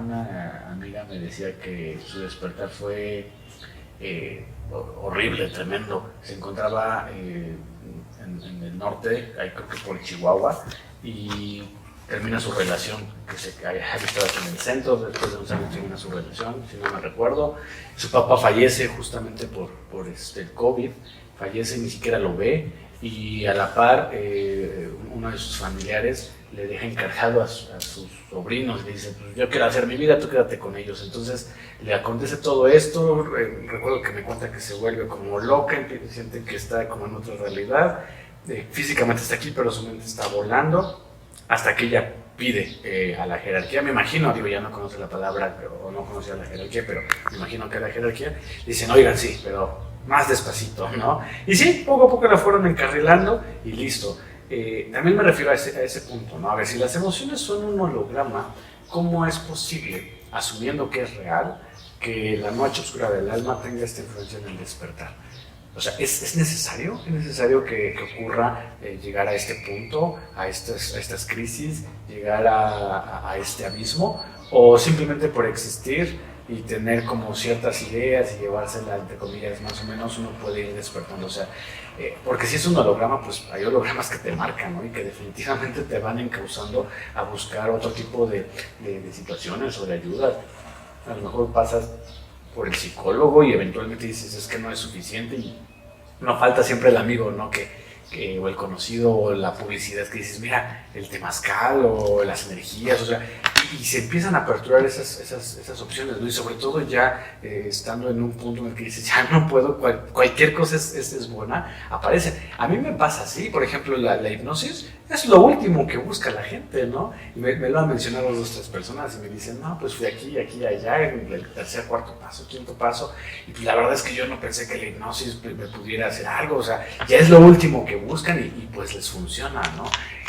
A: amiga me decía que su despertar fue horrible, tremendo. Se encontraba en el norte, ahí creo que por Chihuahua, y termina su relación, que se había estado en el centro, después de un año termina su relación, si no me recuerdo. Su papá fallece justamente por el COVID, fallece, ni siquiera lo ve, y a la par uno de sus familiares le deja encargado a sus sobrinos, le dice, pues yo quiero hacer mi vida, tú quédate con ellos. Entonces le acontece todo esto, recuerdo que me cuenta que se vuelve como loca, siente que está como en otra realidad, físicamente está aquí, pero su mente está volando, hasta que ella pide a la jerarquía, me imagino, digo, ya no conoce la palabra, o no conocía la jerarquía, pero me imagino que la jerarquía, dicen, oigan, sí, pero más despacito, ¿no? Y sí, poco a poco la fueron encarrilando y listo. También me refiero a ese punto, ¿no? A ver, si las emociones son un holograma, ¿cómo es posible, asumiendo que es real, que la noche oscura del alma tenga esta influencia en el despertar? O sea, ¿es necesario? ¿Es necesario que ocurra llegar a este punto, a estas crisis, llegar a este abismo? ¿O simplemente por existir y tener como ciertas ideas y llevárselas, entre comillas, más o menos, uno puede ir despertando? O sea, porque si es un holograma, pues hay hologramas que te marcan, ¿no? Y que definitivamente te van encauzando a buscar otro tipo de situaciones o de ayuda. A lo mejor pasas por el psicólogo y eventualmente dices, es que no es suficiente, y no falta siempre el amigo, ¿no? O el conocido, o la publicidad que dices, mira, el temazcal o las energías, o sea, y se empiezan a aperturar esas opciones, ¿no? Y sobre todo ya estando en un punto en el que dices, ya no puedo, cualquier cosa es buena, aparece. A mí me pasa así, por ejemplo, la hipnosis es lo último que busca la gente, ¿no? Y me lo han mencionado 2 o 3 personas y me dicen, no, pues fui aquí, allá, en el tercer, cuarto paso, quinto paso, y pues la verdad es que yo no pensé que la hipnosis me pudiera hacer algo, o sea, ya es lo último que buscan y pues les funciona, ¿no?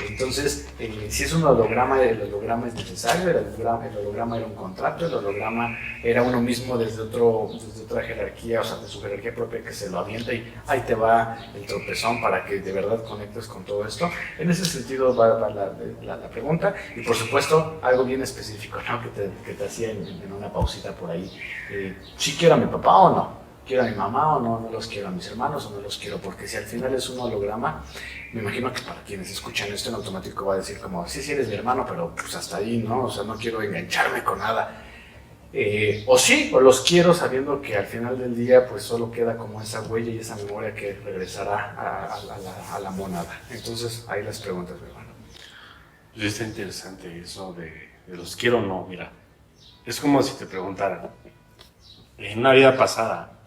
A: Entonces, si es un holograma, el holograma es necesario, el holograma era un contrato, el holograma era uno mismo desde otra jerarquía, o sea, de su jerarquía propia, que se lo avienta y ahí te va el tropezón para que de verdad conectes con todo esto. En ese sentido va la pregunta, y por supuesto, algo bien específico, ¿no? que te hacía en una pausita por ahí. ¿Sí quiero a mi papá o no? ¿Quiero a mi mamá o no? ¿No los quiero a mis hermanos o no los quiero? Porque si al final es un holograma, me imagino que para quienes escuchan esto en automático va a decir como, sí, sí eres mi hermano, pero pues hasta ahí, ¿no? O sea, no quiero engancharme con nada. O sí, o los quiero sabiendo que al final del día pues solo queda como esa huella y esa memoria que regresará a la monada. Entonces, ahí las preguntas, mi hermano.
B: Pues está interesante eso de los quiero o no. Mira, es como si te preguntaran, en una vida pasada,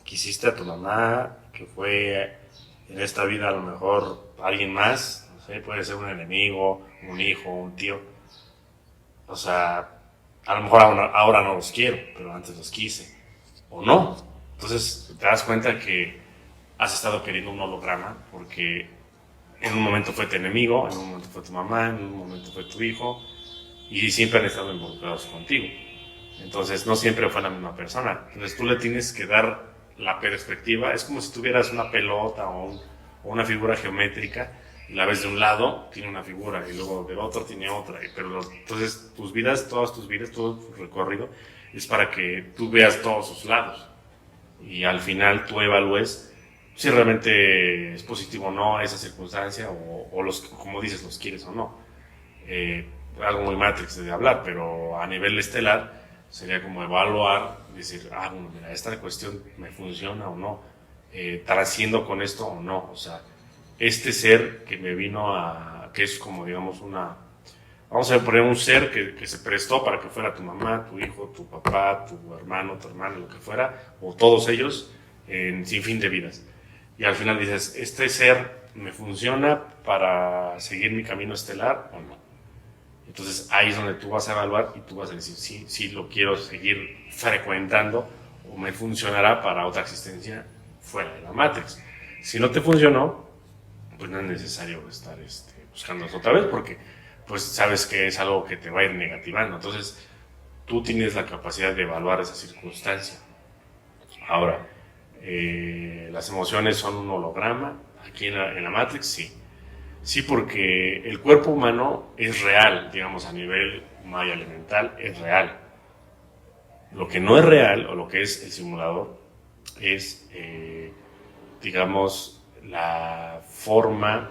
B: quisiste a tu mamá, que fue en esta vida a lo mejor alguien más, no sé, puede ser un enemigo, un hijo, un tío. O sea, a lo mejor ahora no los quiero, pero antes los quise. O no. Entonces te das cuenta que has estado queriendo un holograma porque en un momento fue tu enemigo, en un momento fue tu mamá, en un momento fue tu hijo y siempre han estado involucrados contigo. Entonces no siempre fue la misma persona. Entonces tú le tienes que dar la perspectiva. Es como si tuvieras una pelota o una figura geométrica y la ves de un lado, tiene una figura y luego del otro tiene otra. Entonces tus vidas, todas tus vidas, todo tu recorrido es para que tú veas todos sus lados y al final tú evalúes si realmente es positivo o no esa circunstancia o los, como dices, los quieres o no. Algo muy Matrix de hablar, pero a nivel estelar sería como evaluar, decir, bueno, mira, esta cuestión me funciona o no, trasciendo con esto o no, o sea, este ser que me vino que es como digamos vamos a poner un ser que se prestó para que fuera tu mamá, tu hijo, tu papá, tu hermano, lo que fuera, o todos ellos, en sin fin de vidas. Y al final dices, ¿este ser me funciona para seguir mi camino estelar o no? Entonces ahí es donde tú vas a evaluar y tú vas a decir, sí lo quiero seguir frecuentando o me funcionará para otra existencia fuera de la Matrix. Si no te funcionó, pues no es necesario estar buscando otra vez porque pues sabes que es algo que te va a ir negativando. Entonces tú tienes la capacidad de evaluar esa circunstancia. Ahora, las emociones son un holograma aquí en la Matrix, sí. Sí, porque el cuerpo humano es real, digamos, a nivel maya elemental, es real. Lo que no es real, o lo que es el simulador, es, digamos, la forma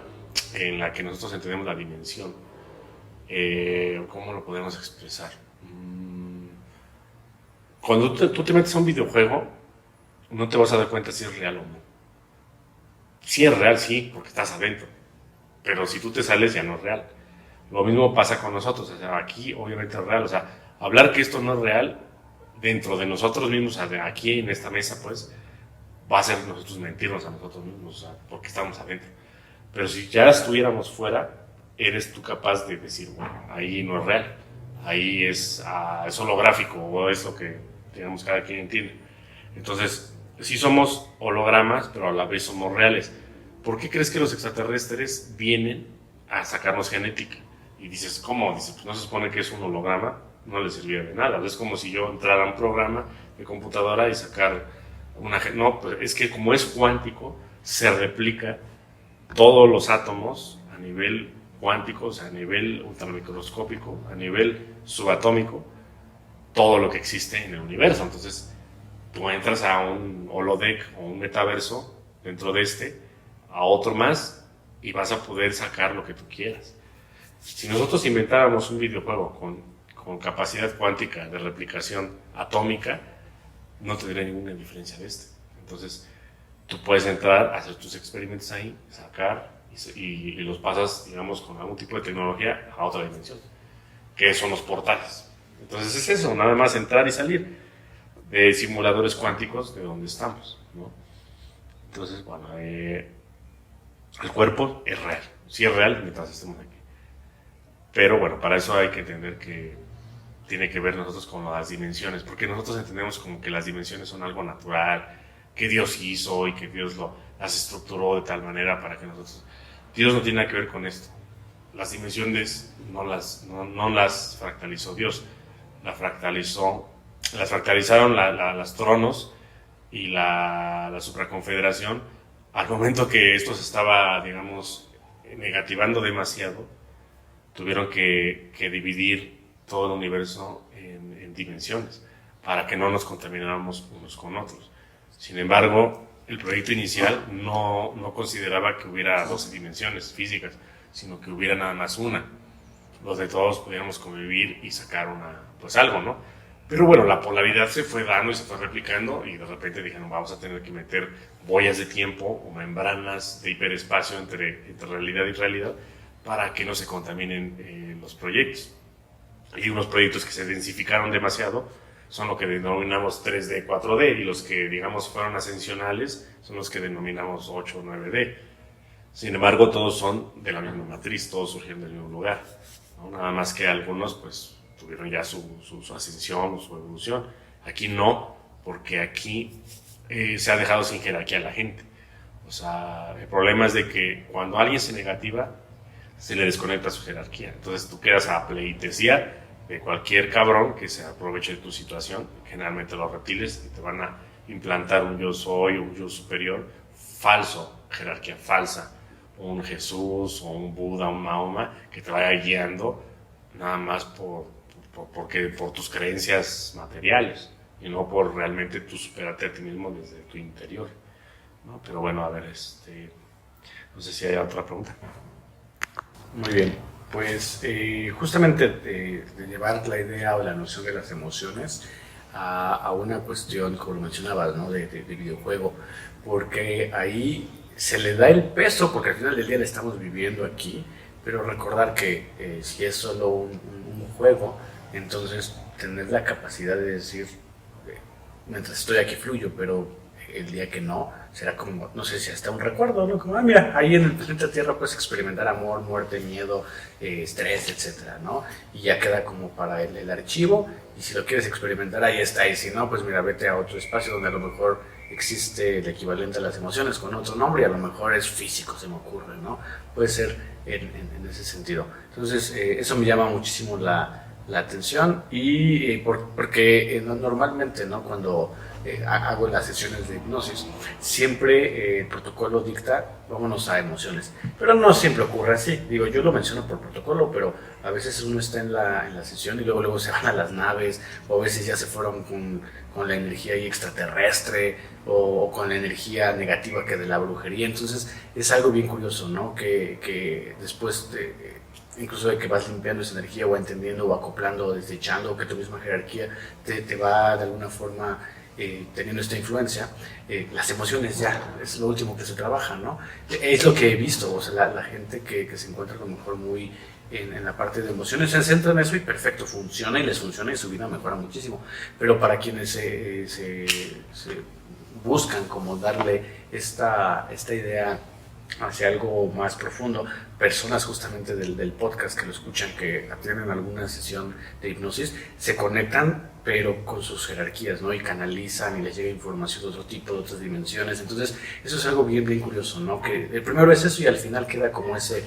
B: en la que nosotros entendemos la dimensión. ¿Cómo lo podemos expresar? Cuando tú te metes a un videojuego, no te vas a dar cuenta si es real o no. Si es real, sí, porque estás adentro. Pero si tú te sales ya no es real. Lo mismo pasa con nosotros, o sea, aquí obviamente es real, o sea, hablar que esto no es real dentro de nosotros mismos, aquí en esta mesa, pues, va a ser nosotros mentirnos a nosotros mismos, o sea, porque estamos adentro. Pero si ya estuviéramos fuera, eres tú capaz de decir, bueno, ahí no es real, ahí es holográfico, o es lo que, digamos, cada quien entiende. Entonces, sí somos hologramas, pero a la vez somos reales. ¿Por qué crees que los extraterrestres vienen a sacarnos genética? Y dices, ¿cómo? Dices, pues no se supone que es un holograma, no le serviría de nada. Es como si yo entrara a un programa de computadora y sacar una... No, pues es que como es cuántico, se replica todos los átomos a nivel cuántico, o sea, a nivel ultramicroscópico, a nivel subatómico, todo lo que existe en el universo. Entonces, tú entras a un holodeck o un metaverso dentro de a otro más y vas a poder sacar lo que tú quieras. Si nosotros inventáramos un videojuego con capacidad cuántica de replicación atómica, no tendría ninguna diferencia de Entonces, tú puedes entrar, hacer tus experimentos ahí, sacar y los pasas, digamos, con algún tipo de tecnología a otra dimensión, que son los portales. Entonces es eso, nada más entrar y salir de simuladores cuánticos de donde estamos, ¿no? Entonces, bueno, el cuerpo es real, sí es real mientras estemos aquí. Pero bueno, para eso hay que entender que tiene que ver nosotros con las dimensiones, porque nosotros entendemos como que las dimensiones son algo natural, que Dios hizo y que Dios las estructuró de tal manera para que nosotros... Dios no tiene nada que ver con esto. Las dimensiones no las fractalizó Dios, las fractalizaron las tronos y la supraconfederación al momento que esto se estaba, digamos, negativando demasiado. Tuvieron que dividir todo el universo en dimensiones para que no nos contamináramos unos con otros. Sin embargo, el proyecto inicial no consideraba que hubiera 12 dimensiones físicas, sino que hubiera nada más una. Los de todos pudiéramos convivir y sacar pues algo, ¿no? Pero bueno, la polaridad se fue dando y se fue replicando y de repente dijeron, vamos a tener que meter boyas de tiempo o membranas de hiperespacio entre realidad y realidad para que no se contaminen los proyectos. Y unos proyectos que se densificaron demasiado son lo que denominamos 3D, 4D, y los que, digamos, fueron ascensionales son los que denominamos 8 o 9D. Sin embargo, todos son de la misma matriz, todos surgieron del mismo lugar, ¿no? Nada más que algunos, pues, tuvieron ya su ascensión o su evolución. Aquí no, porque aquí se ha dejado sin jerarquía a la gente. O sea, el problema es de que cuando alguien se negativa, se le desconecta su jerarquía. Entonces tú quedas a pleitesía de cualquier cabrón que se aproveche de tu situación. Generalmente los reptiles te van a implantar un yo soy, un yo superior falso, jerarquía falsa, un Jesús o un Buda, un Mahoma, que te vaya guiando nada más por tus creencias materiales y no por realmente tú superarte a ti mismo desde tu interior, ¿no? Pero bueno, a ver, no sé si hay otra pregunta.
A: Muy bien, pues justamente de llevar la idea o la noción de las emociones a una cuestión, como lo mencionabas, ¿no? de videojuego, porque ahí se le da el peso, porque al final del día le estamos viviendo aquí, pero recordar que si es solo un juego, entonces tener la capacidad de decir, mientras estoy aquí fluyo, pero el día que no, será como, no sé si hasta un recuerdo, ¿no? Como, mira, ahí en el planeta Tierra puedes experimentar amor, muerte, miedo, estrés, etcétera, ¿no? Y ya queda como para el archivo, y si lo quieres experimentar, ahí está, y si no, pues mira, vete a otro espacio donde a lo mejor existe el equivalente a las emociones con otro nombre, y a lo mejor es físico, se me ocurre, ¿no? Puede ser en ese sentido. Entonces, eso me llama muchísimo la atención, y porque normalmente, ¿no? Cuando hago las sesiones de hipnosis, siempre el protocolo dicta, vámonos a emociones, pero no siempre ocurre así. Digo, yo lo menciono por protocolo, pero a veces uno está en la sesión y luego se van a las naves, o a veces ya se fueron con la energía ahí extraterrestre, o con la energía negativa que de la brujería. Entonces es algo bien curioso, ¿no? Que después incluso de que vas limpiando esa energía o entendiendo o acoplando o desechando, o que tu misma jerarquía te va de alguna forma teniendo esta influencia, las emociones ya es lo último que se trabaja, ¿no? Es lo que he visto, o sea, la gente que se encuentra a lo mejor muy en la parte de emociones se centra en eso y perfecto, funciona y les funciona y su vida mejora muchísimo, pero para quienes se buscan como darle esta idea hacia algo más profundo, personas justamente del podcast que lo escuchan, que tienen alguna sesión de hipnosis, se conectan pero con sus jerarquías, ¿no? Y canalizan y les llega información de otro tipo, de otras dimensiones. Entonces eso es algo bien curioso, ¿no? Que el primero es eso y al final queda como ese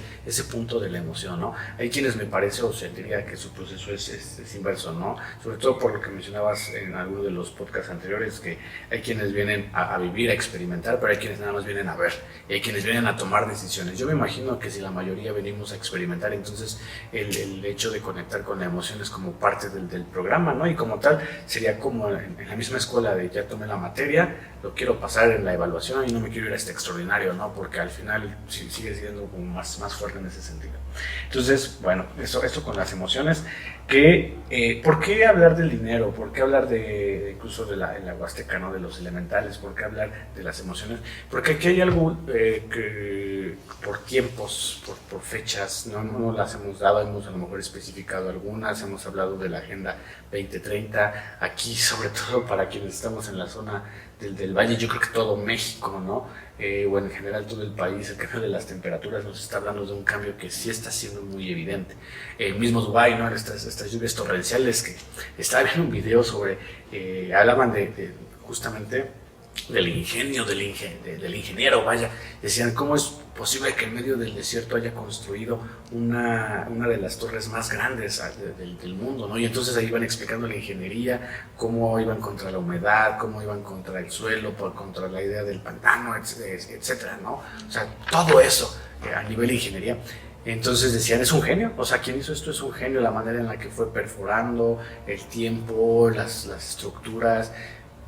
A: punto de la emoción, ¿no? Hay quienes me parece o sentiría que su proceso es inverso, ¿no? Sobre todo por lo que mencionabas en alguno de los podcasts anteriores, que hay quienes vienen a vivir, a experimentar, pero hay quienes nada más vienen a ver, y hay quienes vienen a tomar decisiones. Yo me imagino que si la mayoría venimos a experimentar, entonces el hecho de conectar con la emoción es como parte del programa, ¿no? Y como tal, sería como en la misma escuela de ya tomé la materia, lo quiero pasar en la evaluación y no me quiero ir a este extraordinario, ¿no? Porque al final sigue siendo como más fuerte en ese sentido. Entonces, bueno, eso con las emociones. ¿Por qué hablar del dinero? ¿Por qué hablar incluso de la Huasteca, ¿no? De los elementales? ¿Por qué hablar de las emociones? Porque aquí hay algo que por tiempos, por fechas, no las hemos dado, hemos a lo mejor especificado algunas, hemos hablado de la Agenda 2030, aquí sobre todo para quienes estamos en la zona del valle, yo creo que todo México, ¿no? O en general todo el país, el cambio de las temperaturas nos está hablando de un cambio que sí está siendo muy evidente. El mismo Dubái, ¿no? Estas lluvias torrenciales, que estaba viendo un video sobre, hablaban justamente del ingenio, del ingeniero, vaya, decían cómo es posible que en medio del desierto haya construido una de las torres más grandes del mundo, ¿no? Y entonces ahí iban explicando la ingeniería, cómo iban contra la humedad, cómo iban contra el suelo, contra la idea del pantano, etcétera, ¿no? O sea, todo eso a nivel de ingeniería. Entonces decían, es un genio, o sea, quien hizo esto es un genio, la manera en la que fue perforando el tiempo, las estructuras,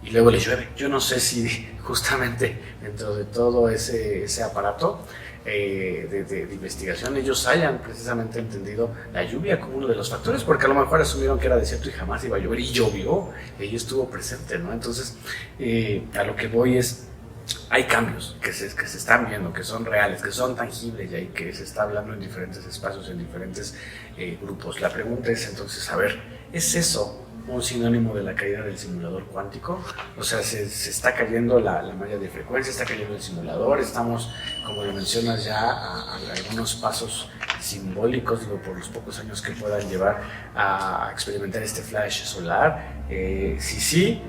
A: y luego les llueve. Yo no sé si justamente dentro de todo ese aparato de investigación ellos hayan precisamente entendido la lluvia como uno de los factores, porque a lo mejor asumieron que era desierto y jamás iba a llover, y llovió, y estuvo presente, ¿no? Entonces, a lo que voy es, hay cambios que se están viendo, que son reales, que son tangibles y que se está hablando en diferentes espacios, en diferentes grupos. La pregunta es entonces, a ver, ¿es eso un sinónimo de la caída del simulador cuántico? O sea, se está cayendo la malla de frecuencia, está cayendo el simulador, estamos, como lo mencionas, ya a algunos pasos simbólicos, digo, por los pocos años que puedan llevar a experimentar este flash solar. Sí,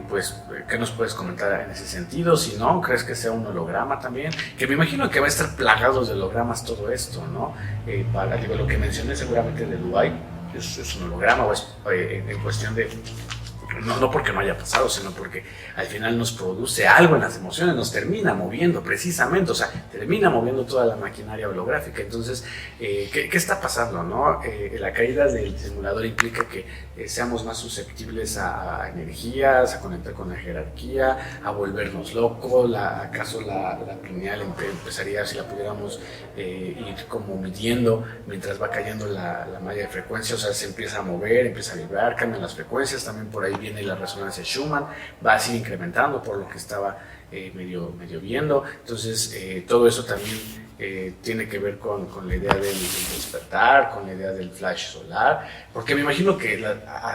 A: pues, ¿qué nos puedes comentar en ese sentido? Si no, ¿crees que sea un holograma también? Que me imagino que va a estar plagado de hologramas todo esto, ¿no? Digo, lo que mencioné seguramente de Dubái es un holograma, o es en cuestión de... No porque no haya pasado, sino porque al final nos produce algo en las emociones, nos termina moviendo precisamente, o sea, termina moviendo toda la maquinaria holográfica. Entonces, ¿qué está pasando, no? La caída del simulador implica que seamos más susceptibles a energías, a conectar con la jerarquía, a volvernos locos. ¿Acaso la pineal empezaría, si la pudiéramos ir como midiendo mientras va cayendo la malla de frecuencia? O sea, se empieza a mover, empieza a vibrar, cambian las frecuencias, también por ahí viene la resonancia Schumann, va a seguir incrementando por lo que estaba medio viendo. Entonces, todo eso también tiene que ver con la idea del despertar, con la idea del flash solar, porque me imagino que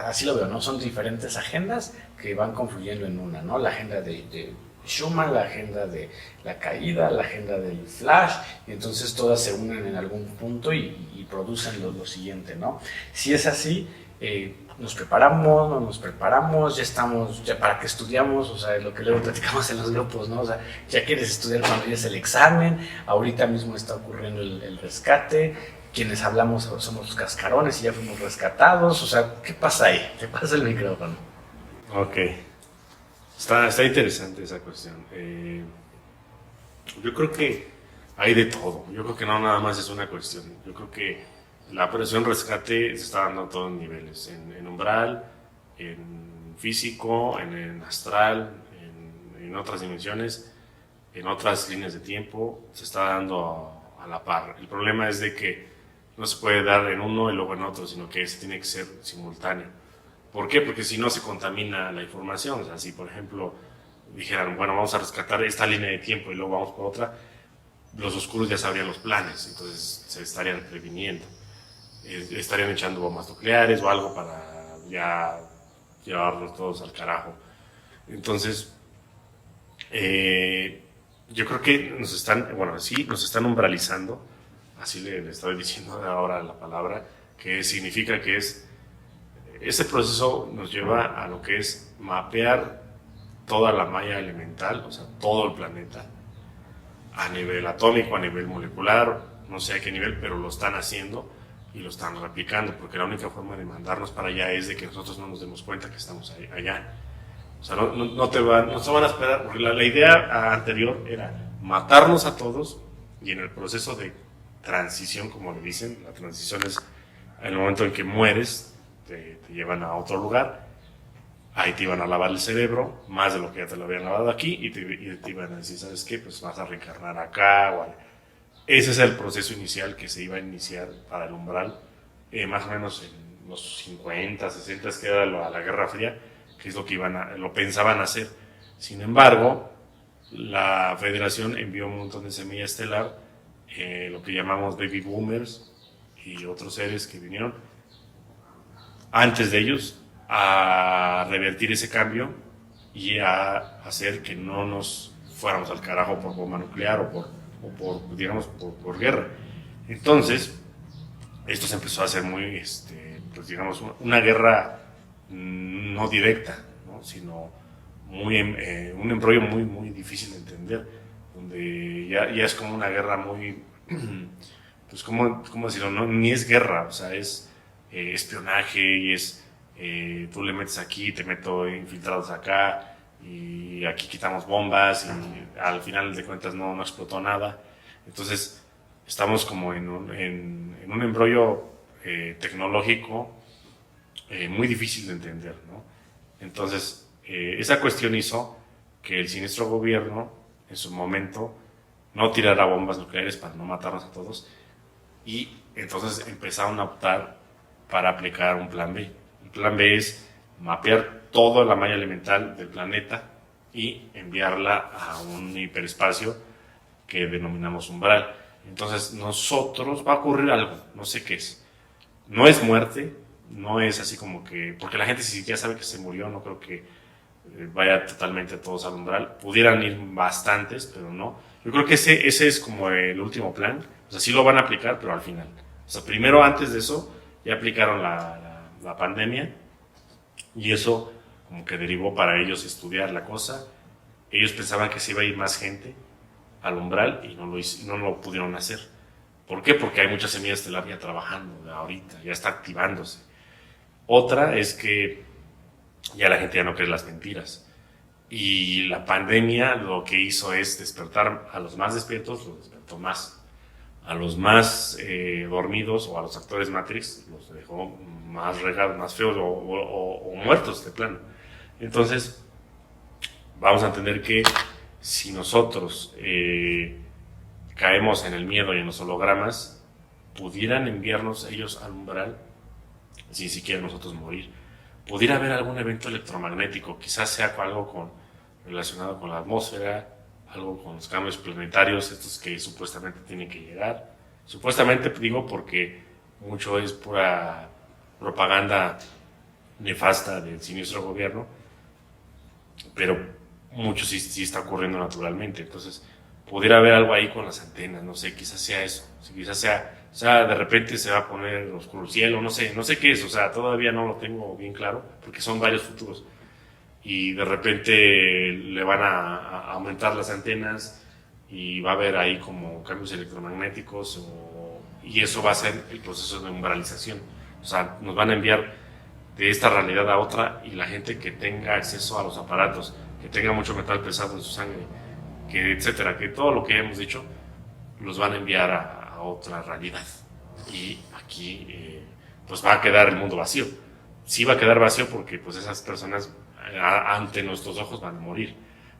A: así lo veo, ¿no? Son diferentes agendas que van confluyendo en una, ¿no? La agenda de Schumann, la agenda de la caída, la agenda del flash, y entonces todas se unen en algún punto y producen lo siguiente, ¿no? Si es así, nos preparamos, no nos preparamos, ya estamos, ya para qué estudiamos, o sea, lo que luego platicamos en los grupos, ¿no? O sea, ya quieres estudiar cuando ya es el examen, ahorita mismo está ocurriendo el rescate, quienes hablamos somos los cascarones y ya fuimos rescatados, o sea, ¿qué pasa ahí? ¿Qué pasa el micrófono?
B: Ok, está interesante esa cuestión. Yo creo que hay de todo, yo creo que no nada más es una cuestión, yo creo que la operación rescate se está dando a todos niveles, en umbral, en físico, en astral, en otras dimensiones, en otras líneas de tiempo, se está dando a la par. El problema es de que no se puede dar en uno y luego en otro, sino que se tiene que ser simultáneo. ¿Por qué? Porque si no se contamina la información. O sea, si por ejemplo dijeran, bueno, vamos a rescatar esta línea de tiempo y luego vamos por otra, los oscuros ya sabrían los planes, entonces se estarían previniendo. Estarían echando bombas nucleares o algo para ya llevarlos todos al carajo. Entonces, yo creo que nos están umbralizando, así le estoy diciendo ahora la palabra, que significa que ese proceso nos lleva a lo que es mapear toda la malla elemental, o sea, todo el planeta, a nivel atómico, a nivel molecular, no sé a qué nivel, pero lo están haciendo y lo están replicando, porque la única forma de mandarnos para allá es de que nosotros no nos demos cuenta que estamos allá. O sea, no se van a esperar, porque la idea anterior era matarnos a todos, y en el proceso de transición, como le dicen, la transición es el momento en que mueres, te llevan a otro lugar, ahí te iban a lavar el cerebro, más de lo que ya te lo habían lavado aquí, y te iban a decir, ¿sabes qué? Pues vas a reencarnar acá, o ese es el proceso inicial que se iba a iniciar para el umbral, más o menos en los 50, 60, que era la Guerra Fría, que es lo que lo pensaban hacer. Sin embargo, la Federación envió un montón de semilla estelar, lo que llamamos baby boomers y otros seres que vinieron antes de ellos a revertir ese cambio y a hacer que no nos fuéramos al carajo por bomba nuclear o por guerra. Entonces, esto se empezó a hacer muy, pues digamos, una guerra no directa, ¿no? Sino un embrollo muy difícil de entender, donde ya es como una guerra muy, pues ¿cómo decirlo? No, ni es guerra, o sea, es espionaje y es, tú le metes aquí, te meto infiltrados acá, y aquí quitamos bombas y al final de cuentas no explotó nada. Entonces estamos como en un embrollo tecnológico muy difícil de entender, ¿no? Entonces esa cuestión hizo que el siniestro gobierno en su momento no tirara bombas nucleares para no matarnos a todos. Y entonces empezaron a optar para aplicar un plan B. El plan B es mapear toda la malla elemental del planeta y enviarla a un hiperespacio que denominamos umbral. Entonces nosotros va a ocurrir algo, no sé qué es. No es muerte, no es así como que, porque la gente si ya sabe que se murió, no creo que vaya totalmente todos al umbral. Pudieran ir bastantes, pero no. Yo creo que ese es como el último plan. O sea, sí lo van a aplicar, pero al final. O sea, primero antes de eso ya aplicaron la pandemia y eso como que derivó para ellos estudiar la cosa. Ellos pensaban que se iba a ir más gente al umbral y no lo pudieron hacer. ¿Por qué? Porque hay muchas semillas estelar ya trabajando ahorita, ya está activándose. Otra es que ya la gente ya no cree las mentiras. Y la pandemia lo que hizo es despertar a los más despiertos, los despertó más. A los más dormidos o a los actores Matrix los dejó más regados, más feos o muertos de plano. Entonces, vamos a entender que si nosotros caemos en el miedo y en los hologramas, pudieran enviarnos ellos al umbral, si siquiera nosotros morir. Pudiera haber algún evento electromagnético, quizás sea algo relacionado con la atmósfera, algo con los cambios planetarios, estos que supuestamente tienen que llegar. Supuestamente digo porque mucho es pura propaganda nefasta del siniestro gobierno, pero mucho sí está ocurriendo naturalmente. Entonces, pudiera haber algo ahí con las antenas, no sé, quizás sea eso, quizás sea, o sea, de repente se va a poner oscuro el cielo, no sé qué es, o sea, todavía no lo tengo bien claro, porque son varios futuros, y de repente le van a aumentar las antenas, y va a haber ahí como cambios electromagnéticos, y eso va a ser el proceso de umbralización, o sea, nos van a enviar de esta realidad a otra, y la gente que tenga acceso a los aparatos, que tenga mucho metal pesado en su sangre, que etcétera, que todo lo que hemos dicho los van a enviar a otra realidad y aquí pues va a quedar el mundo vacío. Sí va a quedar vacío porque pues esas personas ante nuestros ojos van a morir,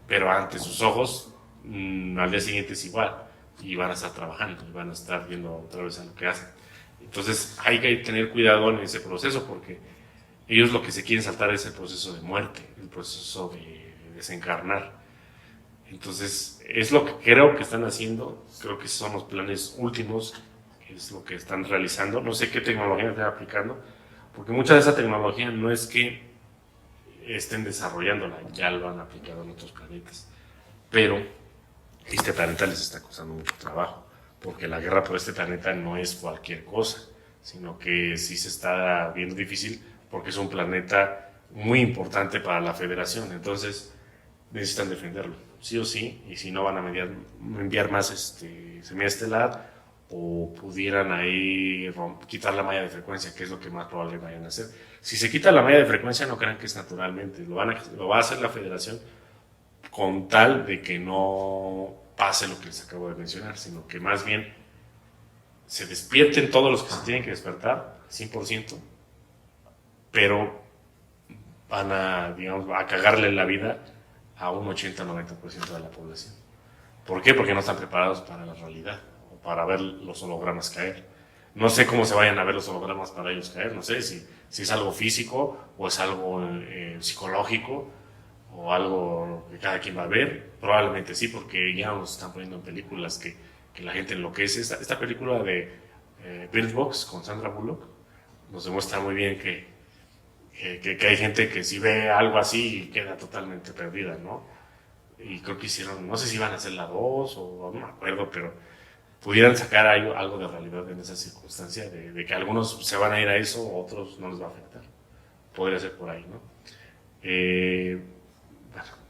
B: pero ante sus ojos al día siguiente es igual y van a estar trabajando y van a estar viendo otra vez a lo que hacen. Entonces hay que tener cuidado en ese proceso porque ellos lo que se quieren saltar es el proceso de muerte, el proceso de desencarnar. Entonces, es lo que creo que están haciendo, creo que son los planes últimos, que es lo que están realizando. No sé qué tecnología están aplicando, porque mucha de esa tecnología no es que estén desarrollándola, ya lo han aplicado en otros planetas. Pero este planeta les está costando mucho trabajo, porque la guerra por este planeta no es cualquier cosa, sino que sí se está viendo difícil, porque es un planeta muy importante para la Federación, entonces necesitan defenderlo, sí o sí, y si no van a enviar más semilla estelar o pudieran ahí quitar la malla de frecuencia, que es lo que más probable vayan a hacer. Si se quita la malla de frecuencia, no crean que es naturalmente, lo va a hacer la Federación con tal de que no pase lo que les acabo de mencionar, sino que más bien se despierten todos los que se tienen que despertar, 100%, pero van a cagarle la vida a un 80-90% de la población. ¿Por qué? Porque no están preparados para la realidad o para ver los hologramas caer. No sé cómo se vayan a ver los hologramas para ellos caer, no sé si es algo físico o es algo psicológico o algo que cada quien va a ver. Probablemente sí, porque ya nos están poniendo en películas que la gente enloquece. Esta película de Bird Box con Sandra Bullock nos demuestra muy bien que hay gente que si ve algo así queda totalmente perdida, ¿no? Y creo que hicieron, no sé si iban a hacer la 2 o no me acuerdo, pero pudieran sacar algo de realidad en esa circunstancia, de que algunos se van a ir a eso, otros no les va a afectar. Podría ser por ahí, ¿no?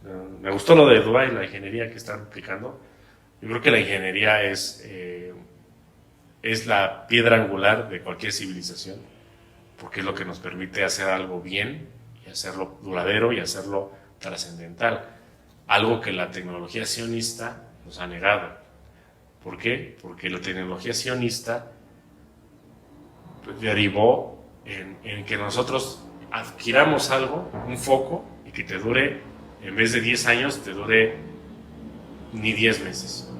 B: Bueno, me gustó lo de Dubái, la ingeniería que están aplicando. Yo creo que la ingeniería es la piedra angular de cualquier civilización, porque es lo que nos permite hacer algo bien y hacerlo duradero y hacerlo trascendental. Algo que la tecnología sionista nos ha negado. ¿Por qué? Porque la tecnología sionista derivó en que nosotros adquiramos algo, un foco, y que te dure, en vez de 10 años, te dure ni 10 meses.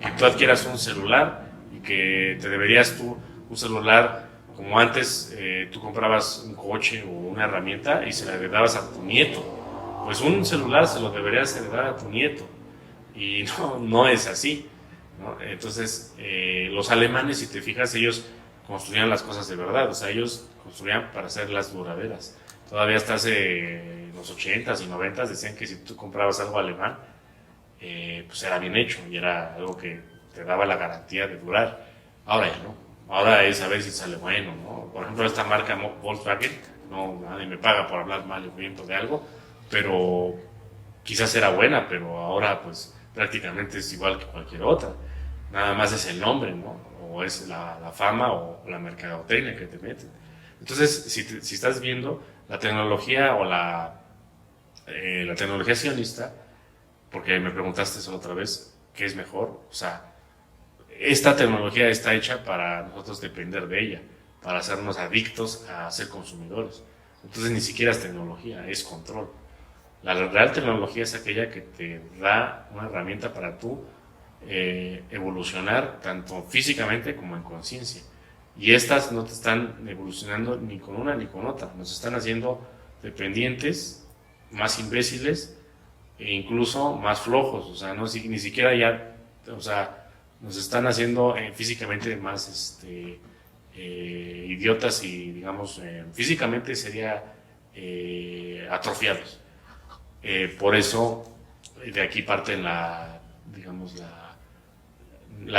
B: que tú adquieras un celular y que te deberías tú, un celular como antes, tú comprabas un coche o una herramienta y se la heredabas a tu nieto. Pues un celular se lo deberías heredar a tu nieto. Y no es así, ¿no? Entonces, los alemanes, si te fijas, ellos construían las cosas de verdad. O sea, ellos construían para hacerlas duraderas. Todavía hasta hace los 80s y 90s decían que si tú comprabas algo alemán, pues era bien hecho y era algo que te daba la garantía de durar. Ahora ya no. Ahora es a ver si sale bueno, ¿no? Por ejemplo, esta marca Volkswagen, no, nadie me paga por hablar mal o bien de algo, pero quizás era buena, pero ahora pues prácticamente es igual que cualquier otra. Nada más es el nombre, ¿no? O es la fama o la mercadotecnia que te meten. Entonces, si estás viendo la tecnología o la tecnología sionista, porque me preguntaste eso otra vez, ¿qué es mejor? O sea, esta tecnología está hecha para nosotros depender de ella, para hacernos adictos a ser consumidores. Entonces ni siquiera es tecnología, es control. La real tecnología es aquella que te da una herramienta para tú evolucionar tanto físicamente como en conciencia. Y estas no te están evolucionando ni con una ni con otra, nos están haciendo dependientes, más imbéciles e incluso más flojos. O sea, ni siquiera ya, o sea, nos están haciendo físicamente más idiotas y, digamos, físicamente sería atrofiados. Por eso, de aquí parten las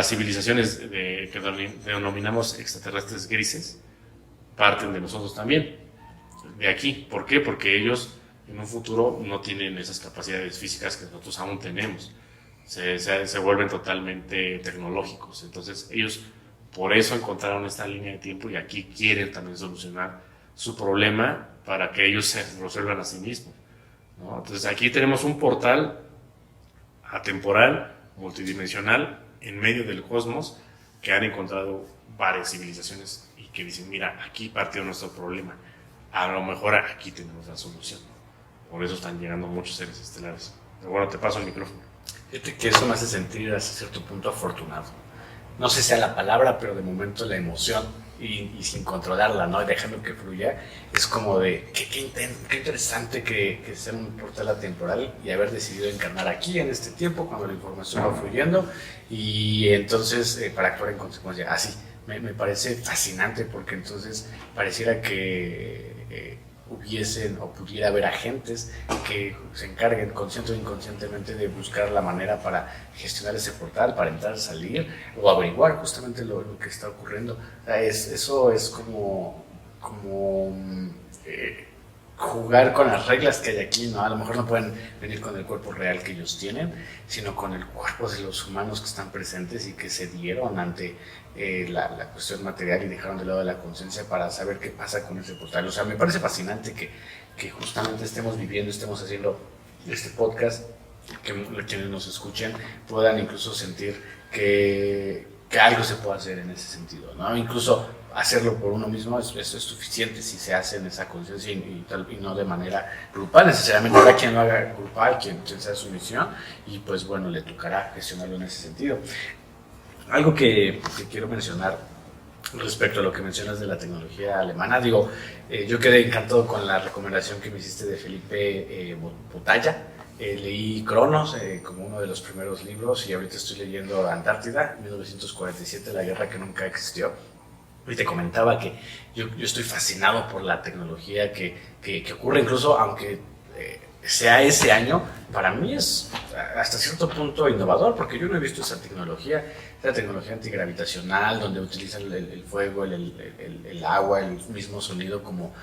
B: civilizaciones que denominamos extraterrestres grises, parten de nosotros también, de aquí. ¿Por qué? Porque ellos en un futuro no tienen esas capacidades físicas que nosotros aún tenemos. Se vuelven totalmente tecnológicos. Entonces ellos por eso encontraron esta línea de tiempo y aquí quieren también solucionar su problema para que ellos se resuelvan a sí mismos, ¿no? Entonces aquí tenemos un portal atemporal, multidimensional, en medio del cosmos, que han encontrado varias civilizaciones y que dicen, mira, aquí partió nuestro problema, a lo mejor aquí tenemos la solución. Por eso están llegando muchos seres estelares. Pero bueno, te paso el micrófono.
A: Fíjate que eso me hace sentir hasta cierto punto afortunado. No sé si sea la palabra, pero de momento la emoción y sin controlarla, ¿no? Dejando que fluya, es como de qué interesante que sea un portal atemporal y haber decidido encarnar aquí en este tiempo cuando la información va fluyendo y entonces para actuar en consecuencia. Así, me parece fascinante porque entonces pareciera que hubiesen o pudiera haber agentes que se encarguen consciente o inconscientemente de buscar la manera para gestionar ese portal, para entrar, salir o averiguar justamente lo que está ocurriendo. Eso es como jugar con las reglas que hay aquí, ¿no? A lo mejor no pueden venir con el cuerpo real que ellos tienen, sino con el cuerpo de los humanos que están presentes y que se dieron ante la cuestión material y dejaron de lado la conciencia para saber qué pasa con ese portal. O sea, me parece fascinante que justamente estemos haciendo este podcast, que quienes nos escuchen puedan incluso sentir que algo se puede hacer en ese sentido, ¿no? Incluso hacerlo por uno mismo es suficiente si se hace en esa conciencia y no de manera grupal necesariamente. Habrá quien lo haga grupal, quien sea su misión y pues bueno, le tocará gestionarlo en ese sentido. Algo que quiero mencionar respecto a lo que mencionas de la tecnología alemana, yo quedé encantado con la recomendación que me hiciste de Felipe Botalla. Leí Cronos como uno de los primeros libros y ahorita estoy leyendo Antártida, 1947, la guerra que nunca existió. Y te comentaba que yo estoy fascinado por la tecnología que ocurre, incluso aunque sea ese año, para mí es hasta cierto punto innovador, porque yo no he visto esa tecnología antigravitacional, donde utilizan el fuego, el agua, el mismo sonido como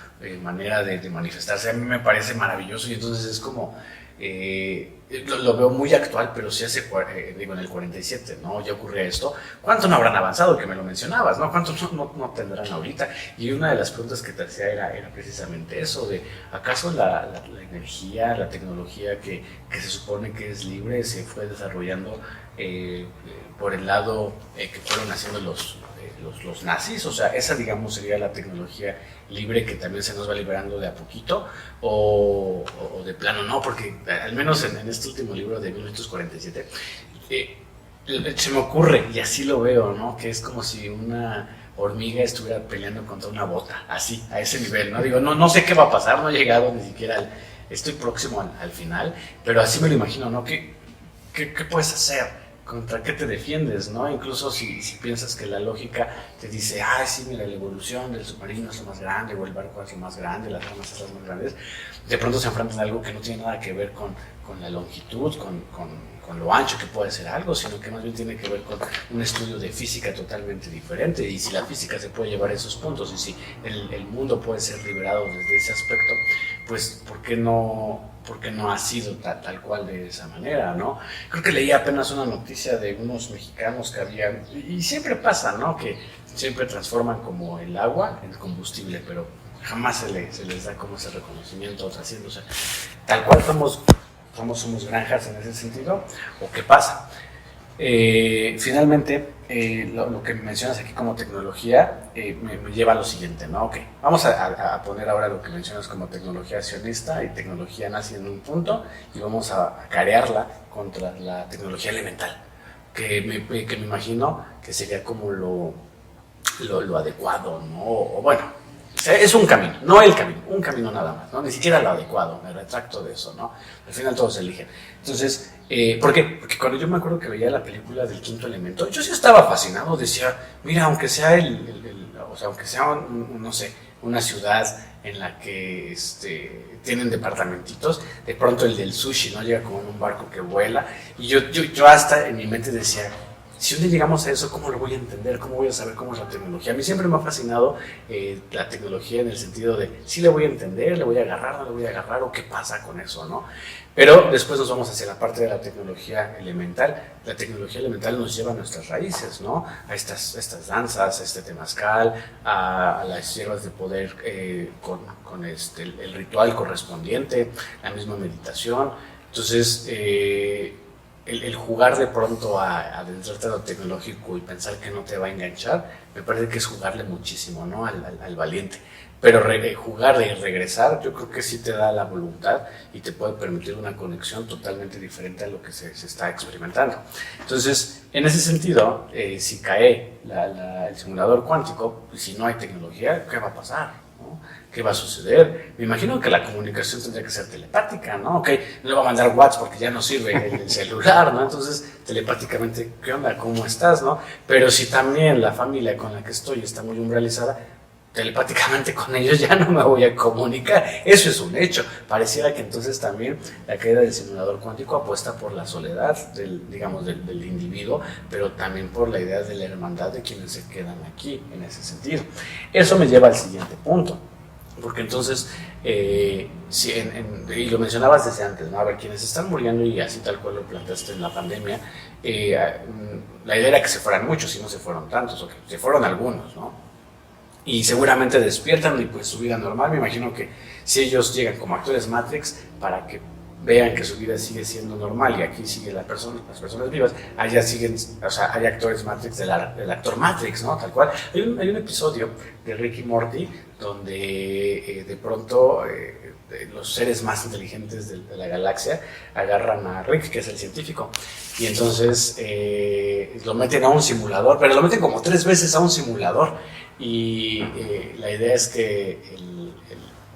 A: manera de manifestarse. A mí me parece maravilloso y entonces es como... lo veo muy actual, pero sí hace, en el 47, ¿no? Ya ocurría esto. ¿Cuánto no habrán avanzado? Que me lo mencionabas, ¿no? ¿Cuántos no tendrán ahorita? Y una de las preguntas que te hacía era precisamente eso, de ¿acaso la energía, la tecnología que se supone que es libre, se fue desarrollando por el lado que fueron haciendo los nazis? O sea, esa, digamos, sería la tecnología libre que también se nos va liberando de a poquito, o de plano no, porque al menos en este último libro de 1947 se me ocurre, y así lo veo, ¿no? Que es como si una hormiga estuviera peleando contra una bota, así, a ese nivel, ¿no? Digo, no sé qué va a pasar, no he llegado ni siquiera estoy próximo al final, pero así me lo imagino, ¿no? ¿Qué puedes hacer? ¿Contra qué te defiendes, no? Incluso si piensas que la lógica te dice, sí, mira, la evolución del submarino es lo más grande, o el barco es lo más grande, las armas son las más grandes, de pronto se enfrentan a algo que no tiene nada que ver con la longitud, con lo ancho que puede ser algo, sino que más bien tiene que ver con un estudio de física totalmente diferente. Y si la física se puede llevar a esos puntos, y si el mundo puede ser liberado desde ese aspecto, pues ¿por qué no ha sido tal cual de esa manera, ¿no? Creo que leí apenas una noticia de unos mexicanos que habían, y siempre pasa, ¿no? Que siempre transforman como el agua en combustible, pero jamás se les da como ese reconocimiento trasciéndose. Tal cual somos granjas en ese sentido, ¿o qué pasa? Finalmente, lo que mencionas aquí como tecnología me lleva a lo siguiente, ¿no? Okay, vamos a poner ahora lo que mencionas como tecnología accionista y tecnología nazi en un punto, y vamos a carearla contra la tecnología elemental, que me imagino que sería como lo adecuado, ¿no? O bueno, es un camino, no el camino, un camino nada más, ¿no? Ni siquiera lo adecuado, me retracto de eso, ¿no? Al final todos se eligen. Entonces, ¿por qué? Porque cuando yo me acuerdo que veía la película del Quinto Elemento, yo sí estaba fascinado, decía, mira, aunque sea aunque sea, no sé, una ciudad en la que tienen departamentitos, de pronto el del sushi, ¿no? Llega como en un barco que vuela, y yo hasta en mi mente decía, si un día llegamos a eso, ¿cómo lo voy a entender? ¿Cómo voy a saber cómo es la tecnología? A mí siempre me ha fascinado la tecnología en el sentido de, sí le voy a entender, le voy a agarrar, no le voy a agarrar, o qué pasa con eso, ¿no? Pero después nos vamos hacia la parte de la tecnología elemental. La tecnología elemental nos lleva a nuestras raíces, ¿no? A estas danzas, a este temazcal, a las hierbas de poder con el ritual correspondiente, la misma meditación. Entonces, el jugar de pronto a adentrarte a lo tecnológico y pensar que no te va a enganchar, me parece que es jugarle muchísimo, ¿no? al valiente. Pero jugar y regresar, yo creo que sí te da la voluntad y te puede permitir una conexión totalmente diferente a lo que se está experimentando. Entonces, en ese sentido, si cae el simulador cuántico, pues si no hay tecnología, ¿qué va a pasar? ¿No? ¿Qué va a suceder? Me imagino que la comunicación tendría que ser telepática, ¿no? Ok, no le va a mandar WhatsApp porque ya no sirve el celular, ¿no? Entonces, telepáticamente, ¿qué onda? ¿Cómo estás? ¿No? Pero si también la familia con la que estoy está muy umbralizada, telepáticamente con ellos ya no me voy a comunicar. Eso es un hecho. Pareciera que entonces también la caída del simulador cuántico apuesta por la soledad del individuo, pero también por la idea de la hermandad de quienes se quedan aquí en ese sentido. Eso me lleva al siguiente punto, porque entonces, y lo mencionabas desde antes, ¿no? A ver, quienes están muriendo, y así tal cual lo planteaste en la pandemia, la idea era que se fueran muchos y no se fueron tantos, o que se fueron algunos, ¿no? Y seguramente despiertan y pues su vida normal. Me imagino que si ellos llegan como actores Matrix para que vean que su vida sigue siendo normal y aquí siguen las personas vivas, allá siguen, o sea, hay actores Matrix del actor Matrix, ¿no? Tal cual. Hay un episodio de Rick y Morty donde de pronto los seres más inteligentes de la galaxia agarran a Rick, que es el científico, y entonces lo meten a un simulador, pero lo meten como 3 veces a un simulador. Y la idea es que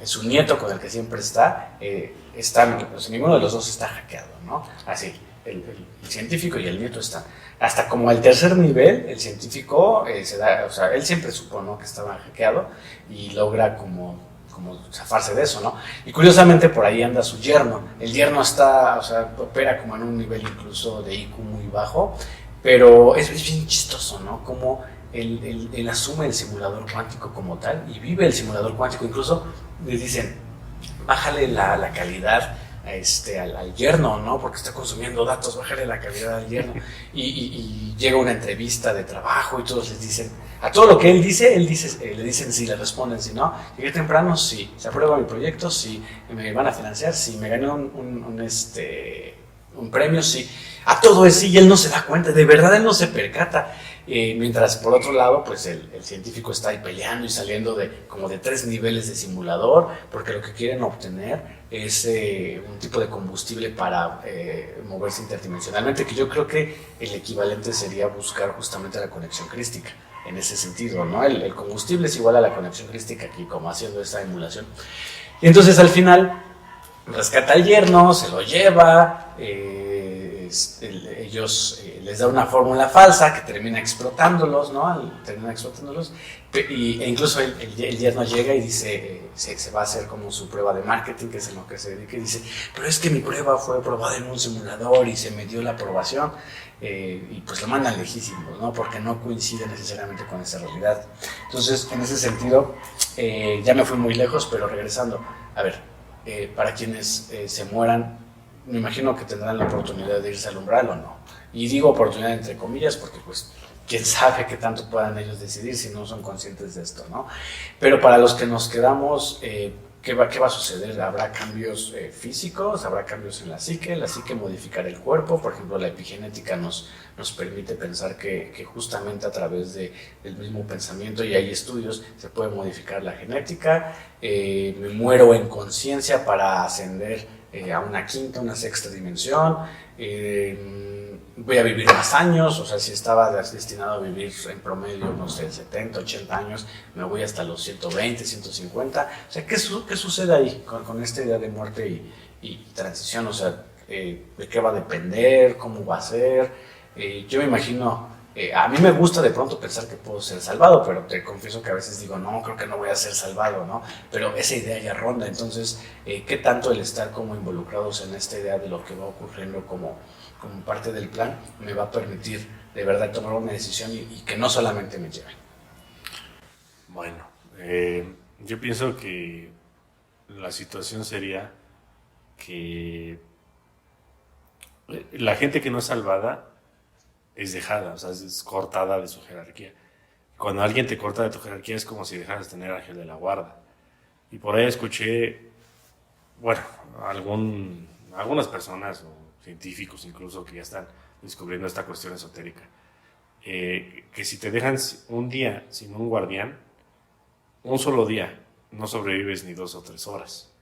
A: su nieto con el que siempre está, pues ninguno de los dos está hackeado, ¿no? Así, el científico y el nieto están. Hasta como al 3er nivel, el científico o sea, él siempre supo, ¿no?, que estaba hackeado y logra como zafarse de eso, ¿no? Y curiosamente por ahí anda su yerno. El yerno o sea, opera como en un nivel incluso de IQ muy bajo, pero es bien chistoso, ¿no? Como él asume el simulador cuántico como tal y vive el simulador cuántico. Incluso le dicen, bájale la calidad al yerno, ¿no? Porque está consumiendo datos, bájale la calidad al yerno. Y llega una entrevista de trabajo y todos les dicen, a todo lo que él dice, le dicen sí, le responden si no. Llegué temprano, sí. Se aprueba mi proyecto, sí. Me van a financiar, sí. Me gané un premio, sí. A todo es sí, y él no se da cuenta, de verdad él no se percata. Mientras por otro lado, pues el científico está ahí peleando y saliendo como de 3 niveles de simulador, porque lo que quieren obtener es un tipo de combustible para moverse interdimensionalmente, que yo creo que el equivalente sería buscar justamente la conexión crística, en ese sentido, ¿no? El combustible es igual a la conexión crística aquí, como haciendo esa emulación. Y entonces al final rescata al yerno, se lo lleva, ellos les da una fórmula falsa que termina explotándolos, ¿no? E incluso el yerno llega y dice, se va a hacer como su prueba de marketing, que es en lo que se dedica, y dice, pero es que mi prueba fue probada en un simulador y se me dio la aprobación, y pues lo mandan lejísimos, ¿no? Porque no coincide necesariamente con esa realidad. Entonces, en ese sentido, ya me fui muy lejos, pero regresando, a ver, para quienes se mueran, me imagino que tendrán la oportunidad de irse al umbral o no. Y digo oportunidad entre comillas porque pues quién sabe qué tanto puedan ellos decidir si no son conscientes de esto, ¿no? Pero para los que nos quedamos, ¿qué va a suceder? ¿Habrá cambios físicos? ¿Habrá cambios en la psique? La psique modificará el cuerpo. Por ejemplo, la epigenética nos permite pensar que justamente a través del mismo pensamiento, y hay estudios, se puede modificar la genética. Me muero en conciencia para ascender a una quinta, una sexta dimensión. Voy a vivir más años, o sea, si estaba destinado a vivir en promedio, no sé, 70, 80 años, me voy hasta los 120, 150. O sea, ¿qué sucede ahí con esta idea de muerte y transición? O sea, ¿de qué va a depender? ¿Cómo va a ser? Yo me imagino, a mí me gusta de pronto pensar que puedo ser salvado, pero te confieso que a veces digo, no, creo que no voy a ser salvado, ¿no? Pero esa idea ya ronda. Entonces, ¿qué tanto el estar como involucrados en esta idea de lo que va ocurriendo como parte del plan me va a permitir de verdad tomar una decisión y que no solamente me lleve?
B: Bueno, yo pienso que la situación sería que la gente que no es salvada es dejada, o sea, es cortada de su jerarquía. Cuando alguien te corta de tu jerarquía es como si dejaras de tener ángel de la guarda. Y por ahí escuché, bueno, algunas personas o científicos incluso que ya están descubriendo esta cuestión esotérica, que si te dejan un día sin un guardián, un solo día, no sobrevives ni 2 o 3 horas,